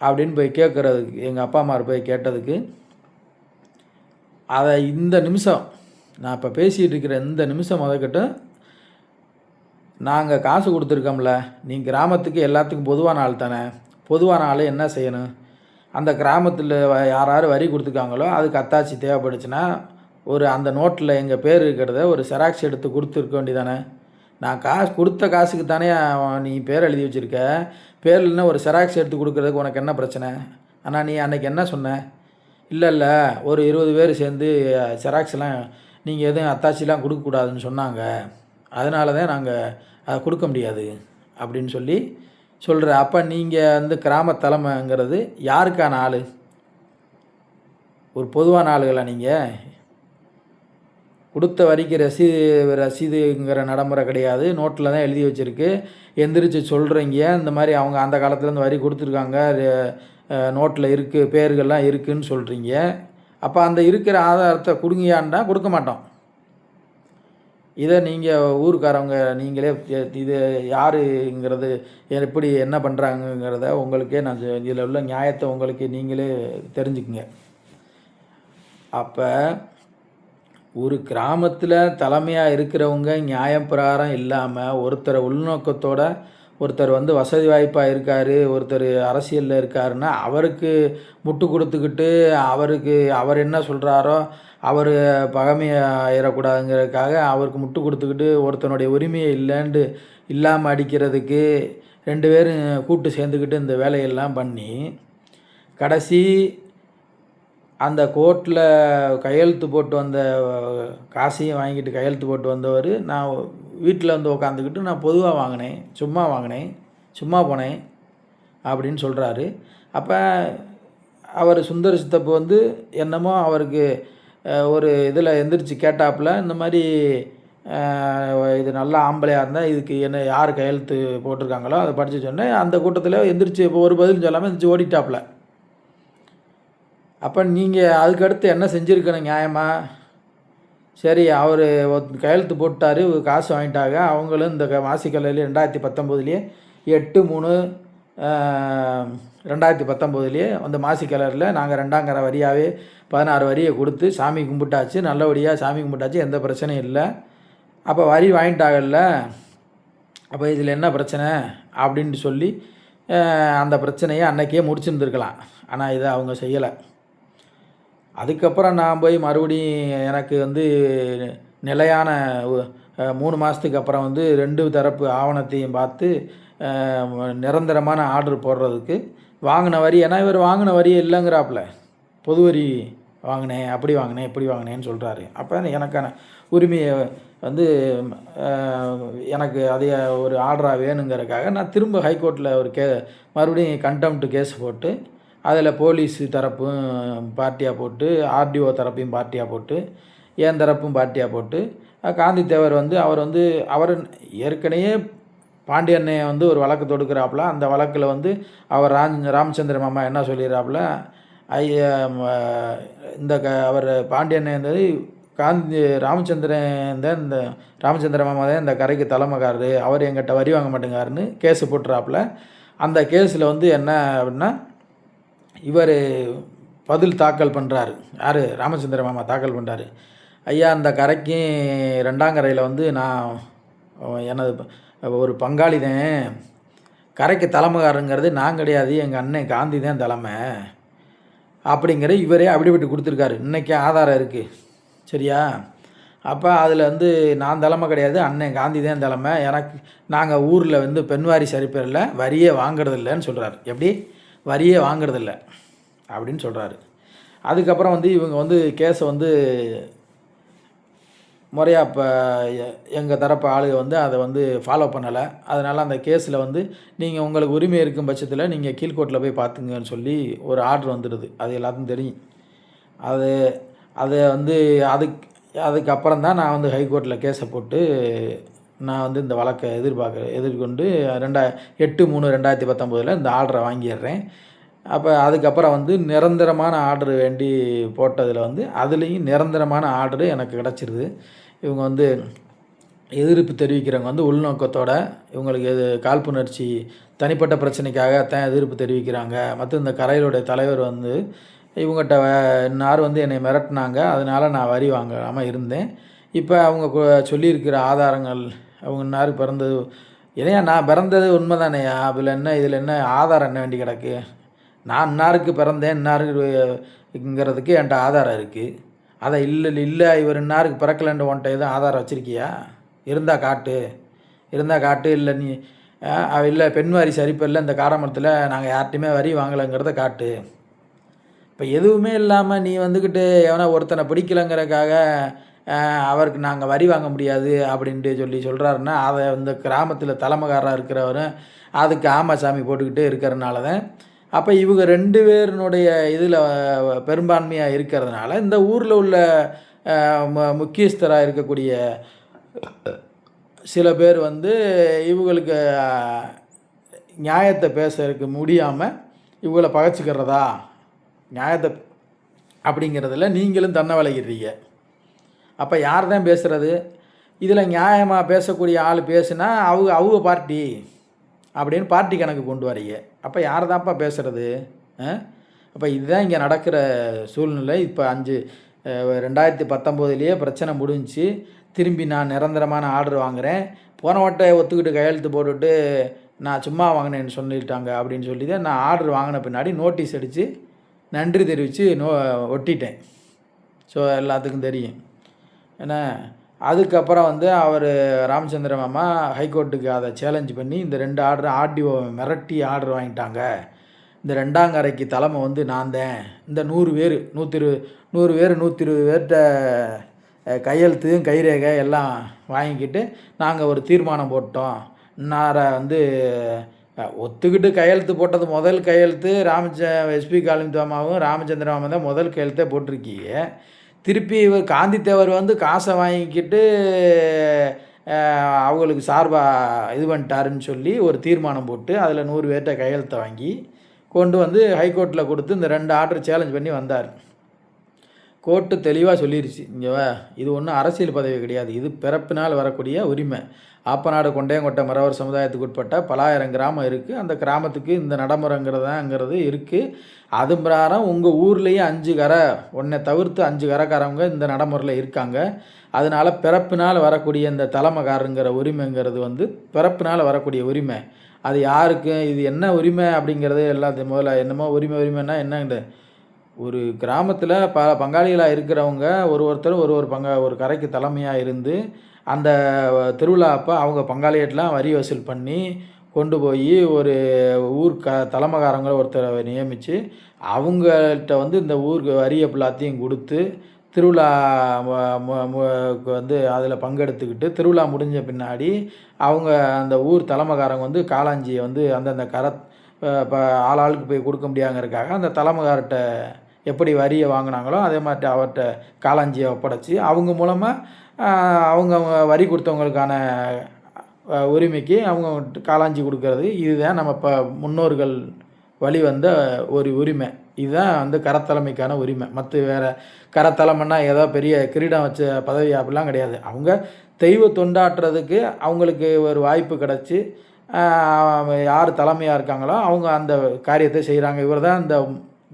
அப்படின்னு போய் கேட்குறதுக்கு எங்கள் அப்பா அம்மா போய் கேட்டதுக்கு, அதை இந்த நிமிஷம் நான் இப்போ பேசிகிட்டு இருக்கிற இந்த நிமிஷம் முதக்கிட்ட நாங்கள் காசு கொடுத்துருக்கோம்ல, நீ கிராமத்துக்கு எல்லாத்துக்கும் பொதுவான ஆள் தானே, பொதுவான ஆள் என்ன செய்யணும், அந்த கிராமத்தில் யார் வரி கொடுத்துருக்காங்களோ அதுக்கு அத்தாட்சி தேவைப்படுச்சுன்னா ஒரு அந்த நோட்டில் எங்கள் பேர் இருக்கிறத ஒரு செராக்ஸ் எடுத்து கொடுத்துருக்க வேண்டியதானே. நான் காசு கொடுத்த காசுக்கு தானே நீ பேர் எழுதி வச்சுருக்க, பேர்லன்னா ஒரு செராக்ஸ் எடுத்து கொடுக்குறதுக்கு உனக்கு என்ன பிரச்சனை? ஆனால் நீ அன்றைக்கி என்ன சொன்ன, இல்லை ஒரு 20 பேர் சேர்ந்து செராக்ஸ்லாம் நீங்கள் எதுவும் அத்தாட்சிலாம் கொடுக்கக்கூடாதுன்னு சொன்னாங்க, அதனால தான் நாங்கள் அதை கொடுக்க முடியாது அப்படின்னு சொல்கிற. அப்போ நீங்கள் வந்து கிராம தலைமைங்கிறது யாருக்கான ஆள்? ஒரு பொதுவான ஆளுகளா? நீங்கள் கொடுத்த வரிக்கு ரசீதுங்கிற நடைமுறை கிடையாது, நோட்டில் தான் எழுதி வச்சுருக்கு, எந்திரிச்சு சொல்கிறீங்க இந்த மாதிரி அவங்க அந்த காலத்துலேருந்து வரி கொடுத்துருக்காங்க, நோட்டில் இருக்குது, பேர்கள்லாம் இருக்குதுன்னு சொல்கிறீங்க. அப்போ அந்த இருக்கிற ஆதாரத்தை கொடுங்கயான்னா கொடுக்க மாட்டோம். இதை நீங்கள் ஊருக்காரவங்க நீங்களே இது யாருங்கிறது எப்படி என்ன பண்ணுறாங்கங்கிறத உங்களுக்கே நான் இதில் உள்ள நியாயத்தை உங்களுக்கு நீங்களே தெரிஞ்சுக்குங்க. அப்போ ஒரு கிராமத்தில் தலைமையாக இருக்கிறவங்க நியாயம் பிரகாரம் இல்லாமல் ஒருத்தரை உள்நோக்கத்தோட ஒருத்தர் வந்து வசதி வாய்ப்பாக இருக்கார், ஒருத்தர் அரசியலில் இருக்காருன்னா அவருக்கு முட்டு கொடுத்துக்கிட்டு அவர் என்ன சொல்கிறாரோ அவர் பகைமையாயிடக்கூடாதுங்கிறதுக்காக அவருக்கு முட்டு கொடுத்துக்கிட்டு ஒருத்தனுடைய உரிமையை இல்லாமல் அடிக்கிறதுக்கு 2 பேரும் கூட்டு சேர்ந்துக்கிட்டு இந்த வேலையெல்லாம் பண்ணி கடைசி அந்த கோர்ட்டில் கையெழுத்து போட்டு வந்த காசையும் வாங்கிட்டு கையெழுத்து போட்டு வந்தவர், நான் வீட்டில் வந்து உக்காந்துக்கிட்டு நான் பொதுவாக வாங்கினேன், சும்மா போனேன் அப்படின்னு சொல்கிறாரு. அப்போ அவர் சுந்தர சித்தப்பு வந்து என்னமோ அவருக்கு ஒரு இதில் எந்திரிச்சு கேட்டாப்புல, இந்த மாதிரி இது நல்லா ஆம்பளையாக இருந்தால் இதுக்கு என்ன யார் கையெழுத்து போட்டிருக்காங்களோ அதை படித்து சொன்னேன். அந்த கூட்டத்தில் எந்திரிச்சு இப்போ ஒரு பதில் சொல்லாமல் எந்திரிச்சு ஓடிட்டாப்புல. அப்போ நீங்கள் அதுக்கடுத்து என்ன செஞ்சுருக்கணும் நியாயமா? சரி, அவர் கையெழுத்து போட்டார், காசு வாங்கிட்டாங்க. அவங்களும் இந்த மாசிக்கலையிலே 2019 8/3/2019 அந்த மாசிக்கலரில் நாங்கள் 2ஆம் கரை வரியாகவே 16 வரியை கொடுத்து சாமி கும்பிட்டாச்சு, நல்லபடியாக சாமி கும்பிட்டாச்சு, எந்த பிரச்சனையும் இல்லை. அப்போ வரி வாங்கிட்டாங்கல்ல, அப்போ இதில் என்ன பிரச்சனை அப்படின்ட்டு சொல்லி அந்த பிரச்சனையை அன்றைக்கே முடிச்சுருந்துருக்கலாம். ஆனால் இதை அவங்க செய்யலை. அதுக்கப்புறம் நான் போய் மறுபடியும் எனக்கு வந்து நிலையான 3 மாதத்துக்கு அப்புறம் வந்து 2 தரப்பு ஆவணத்தையும் பார்த்து நிரந்தரமான ஆர்டர் போடுறதுக்கு வாங்கின வரி, ஏன்னா இவர் வாங்கின வரியே இல்லைங்கிறாப்புல, பொது வரி வாங்கினேன், அப்படி வாங்கினேன், இப்படி வாங்கினேன்னு சொல்கிறாரு. அப்போ எனக்கான உரிமையை வந்து எனக்கு அதே ஒரு ஆர்டராக வேணுங்கிறதுக்காக நான் திரும்ப ஹைகோர்ட்டில் ஒரு மறுபடியும் கண்டெம்ட் கேஸ் போட்டு அதில் போலீஸ் தரப்பும் பார்ட்டியாக போட்டு, ஆர்டிஓ தரப்பையும் பார்ட்டியாக போட்டு, என் தரப்பும் பார்ட்டியாக போட்டு, காந்தி தேவர் வந்து அவர் ஏற்கனவே பாண்டியண்ணே வந்து ஒரு வழக்கு தொடுக்கிறாப்புல. அந்த வழக்கில் வந்து அவர் ராமச்சந்திர மாமா என்ன சொல்லிடுறாப்புல, அவர் பாண்டியண்ணே இருந்தது ராமச்சந்திரன் தான், இந்த ராமச்சந்திர மாமா தான் இந்த கரைக்கு தலைமைக்காரரு, அவர் எங்கிட்ட வரி வாங்க மாட்டேங்காருன்னு கேஸு போட்டுறாப்புல. அந்த கேஸில் வந்து என்ன அப்படின்னா, இவர் பதில் தாக்கல் பண்ணுறாரு. யார்? ராமச்சந்திர மாமா தாக்கல் பண்ணுறாரு. ஐயா, அந்த கரைக்கும் 2ஆம் கரையில் வந்து நான் எனது ஒரு பங்காளி தான், கரைக்கு தலைமைக்காரங்கிறது நான் கிடையாது, எங்கள் அண்ணன் காந்தி தான் தலைமை அப்படிங்கிற இவரே அபிடவிட் கொடுத்துருக்காரு. இன்றைக்கி ஆதாரம் இருக்குது, சரியா? அப்போ அதில் வந்து நான் தலைமை கிடையாது, அண்ணன் காந்தி தான் தலைமை, நாங்கள் ஊரில் வந்து பெண்வாரி சரிப்பேரில் வரியே வாங்கிறதில்லைன்னு சொல்கிறாரு. எப்படி வரியே வாங்கிறதில்ல அப்படின்னு சொல்கிறாரு. அதுக்கப்புறம் வந்து இவங்க வந்து கேஸை வந்து முறையாக இப்போ எங்கள் தரப்பு ஆளுங்க வந்து அதை வந்து ஃபாலோ பண்ணலை. அதனால் அந்த கேஸில் வந்து நீங்கள் உங்களுக்கு உரிமை இருக்கும் பட்சத்தில் நீங்கள் கீழ்கோர்ட்டில் போய் பார்த்துங்கன்னு சொல்லி ஒரு ஆர்டர் வந்துடுது. அது எல்லாத்துக்கும் தெரியும். அது வந்து அதுக்கப்புறம் தான் நான் வந்து ஹைகோர்ட்டில் கேஸை போட்டு நான் வந்து இந்த வழக்கை எதிர்கொண்டு 8/3/2019 இந்த ஆர்டரை வாங்கிடுறேன். அப்போ அதுக்கப்புறம் வந்து நிரந்தரமான ஆர்டர் வேண்டி போட்டதில் வந்து அதுலேயும் நிரந்தரமான ஆர்டரு எனக்கு கிடச்சிருது. இவங்க வந்து எதிர்ப்பு தெரிவிக்கிறவங்க வந்து உள்நோக்கத்தோட இவங்களுக்கு காழ்ப்புணர்ச்சி தனிப்பட்ட பிரச்சனைக்காக தான் எதிர்ப்பு தெரிவிக்கிறாங்க. மற்ற இந்த கரையிலுடைய தலைவர் வந்து இவங்ககிட்ட இன்னார் வந்து என்னை மிரட்டினாங்க, அதனால் நான் வரி வாங்காமல் இருந்தேன். இப்போ அவங்க சொல்லியிருக்கிற ஆதாரங்கள், அவங்க இன்னார் பிறந்தது, ஏன்னா நான் பிறந்தது உண்மை தானேயா, இதில் என்ன ஆதாரம் என்ன வேண்டி கிடக்கு? நான் இன்னாருக்கு பிறந்தேன் இன்னாருக்குங்கிறதுக்கு என்கிட்ட ஆதாரம் இருக்குது. அதை இல்லை இவர் இன்னாருக்கு பிறக்கலன்னு உன்ட்ட எதுவும் ஆதாரம் வச்சுருக்கியா? இருந்தால் காட்டு. இல்லை நீ இல்லை பெண்வாரி சரிப்பில்லை, இந்த காரமரத்தில் நாங்கள் யார்ட்டையுமே வரி வாங்கலைங்கிறத காட்டு. இப்போ எதுவுமே இல்லாமல் நீ வந்துக்கிட்டு எவனா ஒருத்தனை பிடிக்கலைங்கிறதுக்காக அவருக்கு நாங்கள் வரி வாங்க முடியாது அப்படின்ட்டு சொல்கிறாருன்னா, அதை இந்த கிராமத்தில் தலைமைக்காரராக இருக்கிறவரும் அதுக்கு ஆமாசாமி போட்டுக்கிட்டே இருக்கிறதுனால தான். அப்போ இவங்க 2 பேருனுடைய இதில் பெரும்பான்மையாக இருக்கிறதுனால இந்த ஊரில் உள்ள முக்கியஸ்தராக இருக்கக்கூடிய சில பேர் வந்து இவங்களுக்கு நியாயத்தை பேசுறதுக்கு முடியாமல் இவங்களை பகைச்சிக்கிறதா நியாயத்தை அப்படிங்கிறதுல நீங்களும் தன்னை விலகிடுறீங்க. அப்போ யார் தான் பேசுகிறது? இதில் நியாயமாக பேசக்கூடிய ஆள் பேசுனா அவங்க பார்ட்டி அப்படின்னு பார்ட்டி கணக்கு கொண்டு வரீங்க. அப்போ யார் தான்ப்பா பேசுகிறது? அப்போ இதுதான் இங்கே நடக்கிற சூழ்நிலை. இப்போ 2019 பிரச்சனை முடிஞ்சு திரும்பி நான் நிரந்தரமான ஆர்டர் வாங்குகிறேன். போன வட்டை ஒத்துக்கிட்டு கையெழுத்து போட்டுவிட்டு நான் சும்மா வாங்கினேன்னு சொல்லிட்டாங்க அப்படின்னு சொல்லி தான் நான் ஆர்டர் வாங்கின பின்னாடி நோட்டீஸ் அடித்து நன்றி தெரிவித்து ஒட்டிட்டேன். ஸோ எல்லாத்துக்கும் தெரியும். ஏன்னா அதுக்கப்புறம் வந்து அவர் ராமச்சந்திர மாமா ஹைகோர்ட்டுக்கு அதை சேலஞ்ச் பண்ணி இந்த 2 ஆர்டர் ஆர்டிஓ மிரட்டி ஆர்டர் வாங்கிட்டாங்க. இந்த 2ஆம் கரைக்கு தலைமை வந்து நான் தான். இந்த 100 பேர் 120 பேர்கிட்ட கையெழுத்தையும் கைரேகை எல்லாம் வாங்கிக்கிட்டு நாங்கள் ஒரு தீர்மானம் போட்டோம். இன்னாரை வந்து ஒத்துக்கிட்டு கையெழுத்து போட்டது முதல் கையெழுத்து எஸ்பி காளிமுத்துமாவும் ராமச்சந்திர மாமா தான் முதல் கையெழுத்தே போட்டிருக்கீங்க. திருப்பி இவர் காந்தி தேவர் வந்து காசை வாங்கிக்கிட்டு அவங்களுக்கு சார்பாக இது பண்ணிட்டாருன்னு சொல்லி ஒரு தீர்மானம் போட்டு அதில் 100 பேர்கிட்ட கையெழுத்தை வாங்கி கொண்டு வந்து ஹைகோர்ட்டில் கொடுத்து இந்த 2 ஆர்டர் சேலஞ்ச் பண்ணி வந்தார். கோர்ட்டு தெளிவாக சொல்லிருச்சு, இங்கே இது ஒன்றும் அரசியல் பதவி கிடையாது, இது பிறப்பினால் வரக்கூடிய உரிமை. ஆப்பநாடு கொண்டையங்கோட்டை மறவர் சமுதாயத்துக்கு உட்பட்ட பலாயிரம் கிராமம் இருக்குது. அந்த கிராமத்துக்கு இந்த நடைமுறைங்கிறது இருக்குது. அது பிரகாரம் உங்கள் ஊர்லேயும் 5 கரை ஒன்றை தவிர்த்து 5 கரைக்காரவங்க இந்த நடைமுறையில் இருக்காங்க. அதனால் பிறப்பினால் வரக்கூடிய இந்த தலைமைக்காரங்கிற உரிமைங்கிறது வந்து பிறப்பினால் வரக்கூடிய உரிமை. அது யாருக்கு இது என்ன உரிமை அப்படிங்கிறது எல்லாத்தையும் முதல்ல என்னமோ உரிமைன்னா என்ன, ஒரு கிராமத்தில் பங்காளிகளாக இருக்கிறவங்க ஒருத்தர் ஒரு கரைக்கு தலைமையாக இருந்து அந்த திருவிழா அப்போ அவங்க பங்காளிகிட்டலாம் வரி வசூல் பண்ணி கொண்டு போய் ஒரு ஊர் தலைமைக்காரங்களை ஒருத்தரை நியமித்து அவங்கள்ட்ட வந்து இந்த ஊருக்கு வரியை எல்லாத்தையும் கொடுத்து திருவிழா வந்து அதில் பங்கெடுத்துக்கிட்டு திருவிழா முடிஞ்ச பின்னாடி அவங்க அந்த ஊர் தலைமைக்காரங்க வந்து காளாஞ்சியை வந்து அந்தந்த ஆளாளுக்கு போய் கொடுக்க முடியாங்கிறதுக்காக அந்த தலைமைக்கார்ட்ட எப்படி வரியை வாங்கினாங்களோ அதே மாதிரி அவர்கிட்ட காளாஞ்சியை ஒப்படைச்சி அவங்க மூலமாக அவங்க வரி கொடுத்தவங்களுக்கான உரிமைக்கு அவங்க காளாஞ்சி கொடுக்கறது. இதுதான் நம்ம இப்போ முன்னோர்கள் வழி வந்த ஒரு உரிமை. இதுதான் வந்து கரத்தலைமைக்கான உரிமை. மற்ற வேறு கரத்தலைமைன்னா ஏதோ பெரிய கிரீடம் வச்ச பதவி அப்படிலாம் கிடையாது. அவங்க தெய்வ தொண்டாற்றுறதுக்கு அவங்களுக்கு ஒரு வாய்ப்பு கிடச்சி யார் தலைமையாக இருக்காங்களோ அவங்க அந்த காரியத்தை செய்கிறாங்க. இவர் தான் இந்த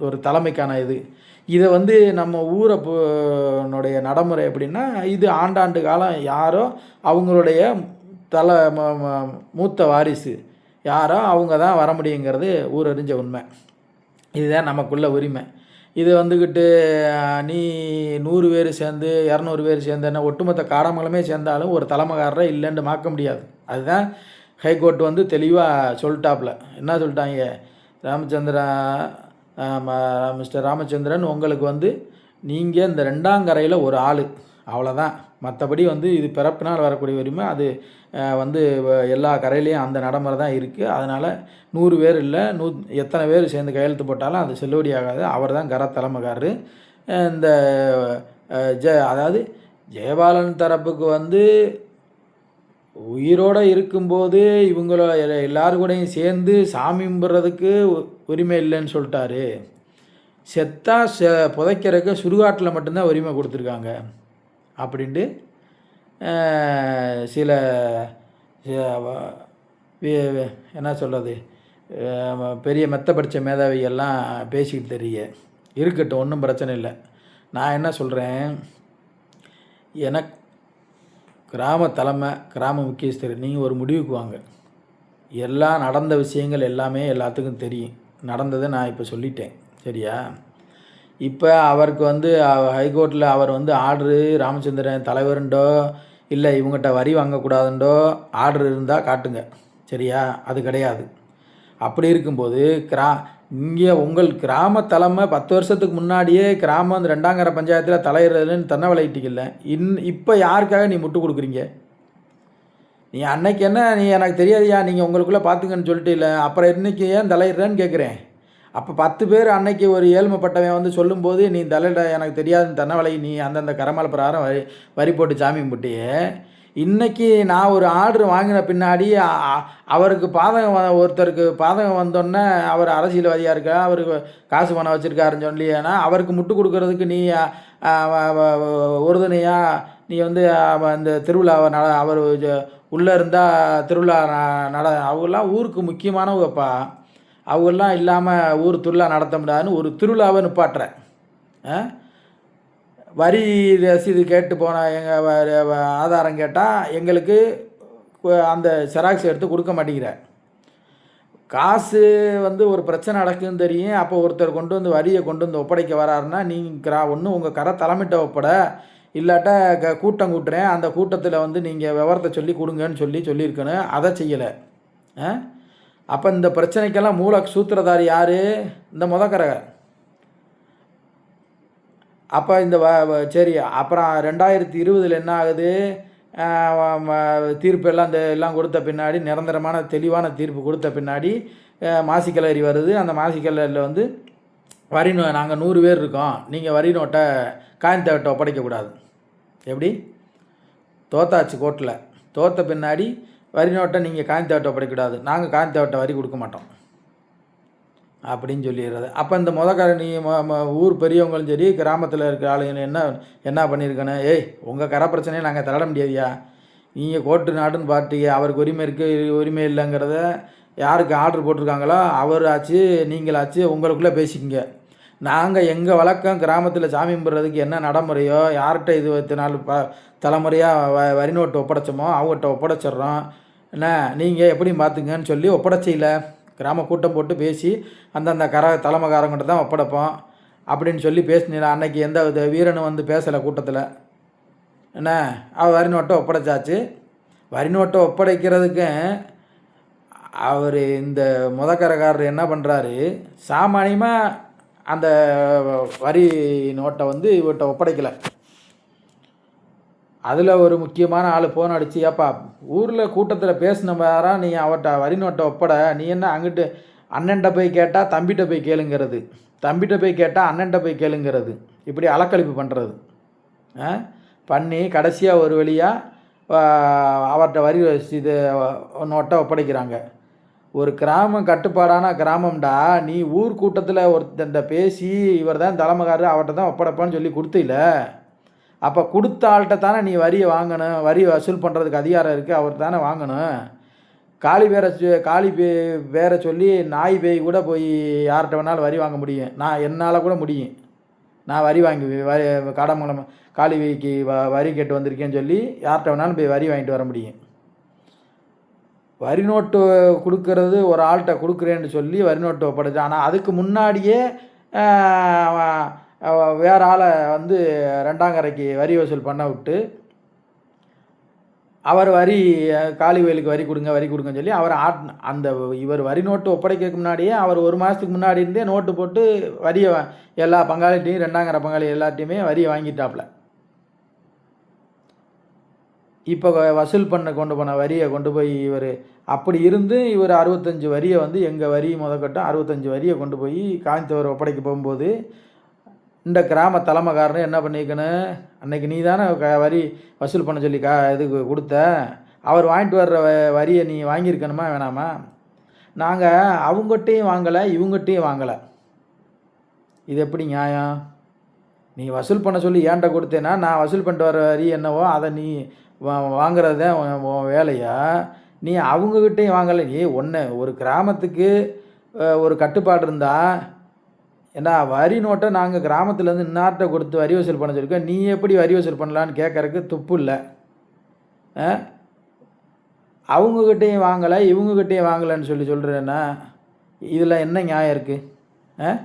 ஒரு தலைமைக்கான இது. இதை வந்து நம்ம ஊரனுடைய நடைமுறை எப்படின்னா, இது ஆண்டாண்டு காலம் யாரோ அவங்களுடைய மூத்த வாரிசு யாரோ அவங்க தான் வர முடியுங்கிறது ஊரறிஞ்ச உண்மை. இதுதான் நமக்குள்ள உரிமை. இது வந்துக்கிட்டு நீ 100 பேர் சேர்ந்து 200 பேர் சேர்ந்து என்ன ஒட்டுமொத்த காரமங்கலமே சேர்ந்தாலும் ஒரு தலைமைக்காரரை இல்லைன்னு மாற்ற முடியாது. அதுதான் ஹைகோர்ட் வந்து தெளிவாக சொல்லிட்டாப்புல. என்ன சொல்லிட்டாங்க, மிஸ்டர் ராமச்சந்திரன் உங்களுக்கு வந்து நீங்கள் இந்த 2ஆம் கரையில் ஒரு ஆள், அவ்வளோதான். மற்றபடி வந்து இது பிறப்பினால் வரக்கூடிய உரிமை. அது வந்து எல்லா கரையிலையும் அந்த நடைமுறை தான் இருக்குது. அதனால் 100 பேர் இல்லை எத்தனை பேர் சேர்ந்து கையெழுத்து போட்டாலும் அது செல்லுபடி ஆகாது. அவர் தான் கர தலைமைக்காரரு. இந்த அதாவது ஜெயபாலன் தரப்புக்கு வந்து உயிரோடு இருக்கும்போது இவங்கள எல்லாரும் கூடயும் சேர்ந்து சாமி கும்பிட்றதுக்கு உரிமை இல்லைன்னு சொல்லிட்டாரு. செத்தா புதைக்கிறதுக்கு சுடுகாட்டில் மட்டும்தான் உரிமை கொடுத்துருக்காங்க அப்படின்ட்டு சில என்ன சொல்கிறது பெரிய மெத்த படித்த மேதாவிகள்லாம் பேசிக்கிட்டு தெரிய இருக்கட்டும், ஒன்றும் பிரச்சனை இல்லை. நான் என்ன சொல்கிறேன், எனக்கு கிராம தலைமை கிராம முக்கியஸ்தர் நீங்கள் ஒரு முடிவுக்கு வாங்க. எல்லாம் நடந்த விஷயங்கள் எல்லாமே எல்லாத்துக்கும் தெரியும். நடந்ததை நான் இப்போ சொல்லிட்டேன், சரியா? இப்போ அவருக்கு வந்து ஹைகோர்ட்டில் அவர் வந்து ஆர்டரு ராமச்சந்திரன் தலைவருண்டோ இல்லை இவங்ககிட்ட வரி வாங்கக்கூடாதுண்டோ ஆர்டர் இருந்தால் காட்டுங்க, சரியா? அது கிடையாது. அப்படி இருக்கும்போது இங்கே உங்கள் கிராம தலைமை 10 வருஷத்துக்கு முன்னாடியே கிராமம் அந்த 2ஆம் கரை பஞ்சாயத்தில் தலையிடுறதுன்னு தன்னை விளையிட்டிக்கல. இப்போ யாருக்காக நீ முட்டு கொடுக்குறீங்க? நீ அன்னைக்கு என்ன நீ எனக்கு தெரியாதியா, நீங்கள் உங்களுக்குள்ளே பார்த்துங்கன்னு சொல்லிட்டு இல்லை, அப்புறம் இன்றைக்கி ஏன் தலையிடுறேன்னு கேட்குறேன். அப்போ 10 பேர் அன்னைக்கு ஒரு ஏழ்மைப்பட்டவன் வந்து சொல்லும்போது நீ தலையிட எனக்கு தெரியாதுன்னு தன்னை விலை நீ அந்தந்த கரமலை பிரகாரம் வரி போட்டு சாமி கும்பிட்டியே. இன்றைக்கி நான் ஒரு ஆர்டர் வாங்கின பின்னாடி அவருக்கு ஒருத்தருக்கு பாதகம் வந்தோன்னே அவர் அரசியல்வாதியாக இருக்கா, அவருக்கு காசு பணம் வச்சுருக்காருன்னு சொல்லியேன்னா அவருக்கு முட்டு கொடுக்கறதுக்கு நீ உறுதுணையாக நீ வந்து அந்த திருவிழாவை அவர் உள்ளே இருந்தால் திருவிழா அவங்கெல்லாம் ஊருக்கு முக்கியமானவங்கப்பா. அவங்கெல்லாம் இல்லாமல் ஊர் திருவிழா நடத்த முடியாதுன்னு ஒரு திருவிழாவை நிப்பாட்டுறேன். வரி ரசீது கேட்டு போன எங்கள் ஆதாரம் கேட்டால் எங்களுக்கு அந்த செராக்ஸ் எடுத்து கொடுக்க மாட்டேங்கிறார். காசு வந்து ஒரு பிரச்சனை நடக்குதுன்னு தெரியும். அப்போ ஒருத்தர் கொண்டு வந்து வரியை கொண்டு வந்து ஒப்படைக்க வராருன்னா, நீங்கள் ஒன்று உங்கள் கரை தலைமைட்ட ஒப்பட, இல்லாட்டா கூட்டம் கூட்டுறேன், அந்த கூட்டத்தில் வந்து நீங்கள் விவரத்தை சொல்லி கொடுங்கன்னு சொல்லியிருக்கணும். அதை செய்யலை. அப்போ இந்த பிரச்சனைக்கெல்லாம் மூல சூத்திரதாரி யார்? இந்த முதக்கரை. அப்போ இந்த சரி, அப்புறம் 2020 என்ன ஆகுது? தீர்ப்பு எல்லாம் எல்லாம் கொடுத்த பின்னாடி, நிரந்தரமான தெளிவான தீர்ப்பு கொடுத்த பின்னாடி மாசிக்கலரி வருது. அந்த மாசிக்கலரியில் வந்து வரி நாங்கள் 100 பேர் இருக்கோம், நீங்கள் வரி நோட்டை காயந்தேவட்டை ஒப்படைக்கக்கூடாது. எப்படி? தோத்தாச்சு கோர்ட்டில். தோற்ற பின்னாடி வரி நோட்டை நீங்கள் காயந்தேவட்டை ஒப்படைக்கக்கூடாது, நாங்கள் காயந்தேவட்டை வரி கொடுக்க மாட்டோம் அப்படின்னு சொல்லிடுறது. அப்போ இந்த நீ ஊர் பெரியவங்களும் சரி, கிராமத்தில் இருக்கிற ஆளுங்க என்ன பண்ணியிருக்கணும்? ஏய், உங்கள் கரை பிரச்சனையை நாங்கள் தலையிட முடியாதியா, நீங்கள் கோர்ட்டு நாடுன்னு பார்ட்டிங்க, அவருக்கு உரிமை இருக்குது உரிமை இல்லைங்கிறத யாருக்கு ஆர்டர் போட்டிருக்காங்களோ அவர் ஆச்சு நீங்களாச்சு உங்களுக்குள்ளே பேசிக்கிங்க. நாங்கள் எங்கள் வழக்கம் கிராமத்தில் சாமி கும்பிட்றதுக்கு என்ன நடைமுறையோ, யார்கிட்ட இது 4 தலைமுறையாக வரி நோட்டு ஒப்படைச்சோமோ அவங்ககிட்ட ஒப்படைச்சிட்றோம். என்ன நீங்கள் எப்படியும் பார்த்துங்கன்னு சொல்லி ஒப்படைச்சில கிராம கூட்டம் போட்டு பேசி அந்தந்த தலைமைக்காரங்கிட்ட தான் ஒப்படைப்போம் அப்படின்னு சொல்லி பேசினீங்க. அன்னைக்கு எந்த வீரனும் வந்து பேசலை கூட்டத்தில். என்ன வரி நோட்டை ஒப்படைச்சாச்சு. வரி நோட்டை ஒப்படைக்கிறதுக்கு அவர் இந்த முதக்கரைக்காரர் என்ன பண்ணுறாரு? சாமானியமாக அந்த வரி நோட்டை வந்து இவர்கிட்ட ஒப்படைக்கலை. அதில் ஒரு முக்கியமான ஆள் ஃபோன் அடித்து, ஏப்பா ஊரில் கூட்டத்தில் பேசின வேறா, நீ அவர்கிட்ட வரி நோட்டை ஒப்படை, நீ என்ன அங்கிட்டு அண்ணன்ட்ட போய் கேட்டால் தம்பிகிட்ட போய் கேளுங்கிறது, தம்பிகிட்ட போய் கேட்டால் அண்ணன்ட்ட போய் கேளுங்கிறது, இப்படி அலக்கழிப்பு பண்ணுறது பண்ணி கடைசியாக ஒரு வழியாக அவர்கிட்ட வரி இது நோட்டை ஒப்படைக்கிறாங்க. ஒரு கிராமம் கட்டுப்பாடான கிராமம்டா, நீ ஊர் கூட்டத்தில் ஒருத்தன்ட்ட பேசி இவர் தான் தலைமைக்காரர் அவர்கிட்ட தான் ஒப்படைப்பான்னு சொல்லி கொடுத்தில. அப்போ கொடுத்த ஆள்கிட்ட தானே நீ வரியை வாங்கணும், வரி வசூல் பண்ணுறதுக்கு அதிகாரம் இருக்குது, அவர் தானே வாங்கணும். காளி பேரை சொல்லி நாய் பேய் கூட போய் யார்கிட்ட வேணாலும் வரி வாங்க முடியும். என்னால் கூட முடியும். நான் வரி வாங்கி காடமங்கலம் காளி பேய்க்கு வரி கேட்டு வந்திருக்கேன்னு சொல்லி யார்கிட்ட வேணாலும் போய் வரி வாங்கிட்டு வர முடியும். வரி நோட்டு கொடுக்கறது ஒரு ஆள்கிட்ட கொடுக்குறேன்னு சொல்லி வரி நோட்டு ஒப்படைச்சு, ஆனால் அதுக்கு முன்னாடியே வேறு ஆளை வந்து 2ஆம் கரைக்கு வரி வசூல் பண்ண விட்டு, அவர் காளிவேலுக்கு வரி கொடுங்கன்னு சொல்லி அவர் இவர் வரி நோட்டு ஒப்படைக்கிறதுக்கு முன்னாடியே அவர் 1 மாதத்துக்கு முன்னாடி இருந்தே நோட்டு போட்டு வரியை எல்லா பங்காளிட்டையும் 2ஆம் கரை பங்காளி எல்லாத்தையுமே வரியை வாங்கிட்டாப்புல. இப்போ வசூல் பண்ண கொண்டு போன வரியை கொண்டு போய் இவர் அப்படி இருந்து இவர் 65 வரியை வந்து எங்கள் வரி முதற்கட்டும் 65 வரியை கொண்டு போய் காய்ந்தவர் ஒப்படைக்க போகும்போது, இந்த கிராம தலைமைக்காரன் என்ன பண்ணிக்கணும்? அன்னைக்கு நீ தானே வரி வசூல் பண்ண சொல்லி இதுக்கு கொடுத்த, அவர் வாங்கிட்டு வர்ற வரியை நீ வாங்கியிருக்கணுமா வேணாமா? நாங்கள் அவங்ககிட்டையும் வாங்கலை இவங்ககிட்டையும் வாங்கலை. இது எப்படி நியாயம்? நீ வசூல் பண்ண சொல்லி ஏன்ட்ட கொடுத்தேன்னா, நான் வசூல் பண்ணிட்டு வர வரி என்னவோ அதை நீ வாங்குறது தான் உன் வேலையா? நீ அவங்கக்கிட்டையும் வாங்கலை. நீ ஒரு கிராமத்துக்கு ஒரு கட்டுப்பாடு இருந்தால், ஏன்னா வரி நோட்டை நாங்கள் கிராமத்துலேருந்து இன்னார்கிட்ட கொடுத்து வரி வசூல் பண்ண சொல்லியிருக்கோம், நீ எப்படி வரி வசூல் பண்ணலான்னு கேட்குறக்கு துப்பு இல்லை. அவங்கக்கிட்டையும் வாங்கலை இவங்கக்கிட்டையும் வாங்கலைன்னு சொல்கிறேன்னா இதில் என்ன நியாயம் இருக்குது?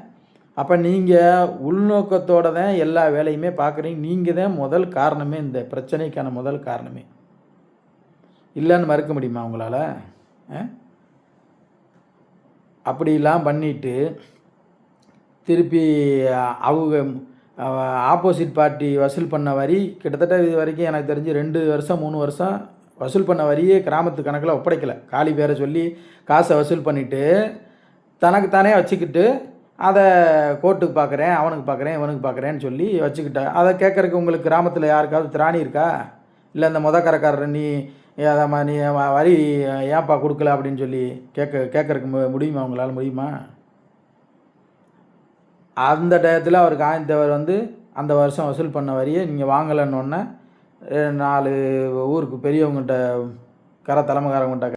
அப்போ நீங்கள் உள்நோக்கத்தோடு தான் எல்லா வேலையுமே பார்க்குறீங்க. நீங்கள் தான் முதல் காரணமே, இந்த பிரச்சனைக்கான முதல் காரணமே. இல்லைன்னு மறுக்க முடியுமா உங்களால்? அப்படிலாம் பண்ணிவிட்டு திருப்பி அவங்க ஆப்போசிட் பார்ட்டி வசூல் பண்ண வரி கிட்டத்தட்ட இது வரைக்கும் எனக்கு தெரிஞ்சு 2 வருஷம் 3 வருஷம் வசூல் பண்ண வரியே கிராமத்து கணக்கில் ஒப்படைக்கலை. காளி பேரை சொல்லி காசை வசூல் பண்ணிவிட்டு தனக்குத்தானே வச்சுக்கிட்டு அதை கோர்ட்டுக்கு பார்க்குறேன், அவனுக்கு பார்க்குறேன், இவனுக்கு பார்க்குறேன்னு சொல்லி வச்சுக்கிட்டேன். அதை கேட்குறக்கு உங்களுக்கு கிராமத்தில் யாருக்காவது திராணி இருக்கா? இல்லை இந்த கரைக்காரர் நீ வரி ஏன்ப்பா கொடுக்கல அப்படின்னு சொல்லி கேட்குறக்கு முடியுமா? உங்களால் முடியுமா? அந்த டயத்தில் அவர் காய்ந்தவர் வந்து அந்த வருஷம் வசூல் பண்ண வரியை நீங்கள் வாங்கலைன்னொன்னே 4 ஊருக்கு பெரியவங்கள்ட்ட தலைமைக்காரவங்கள்ட்ட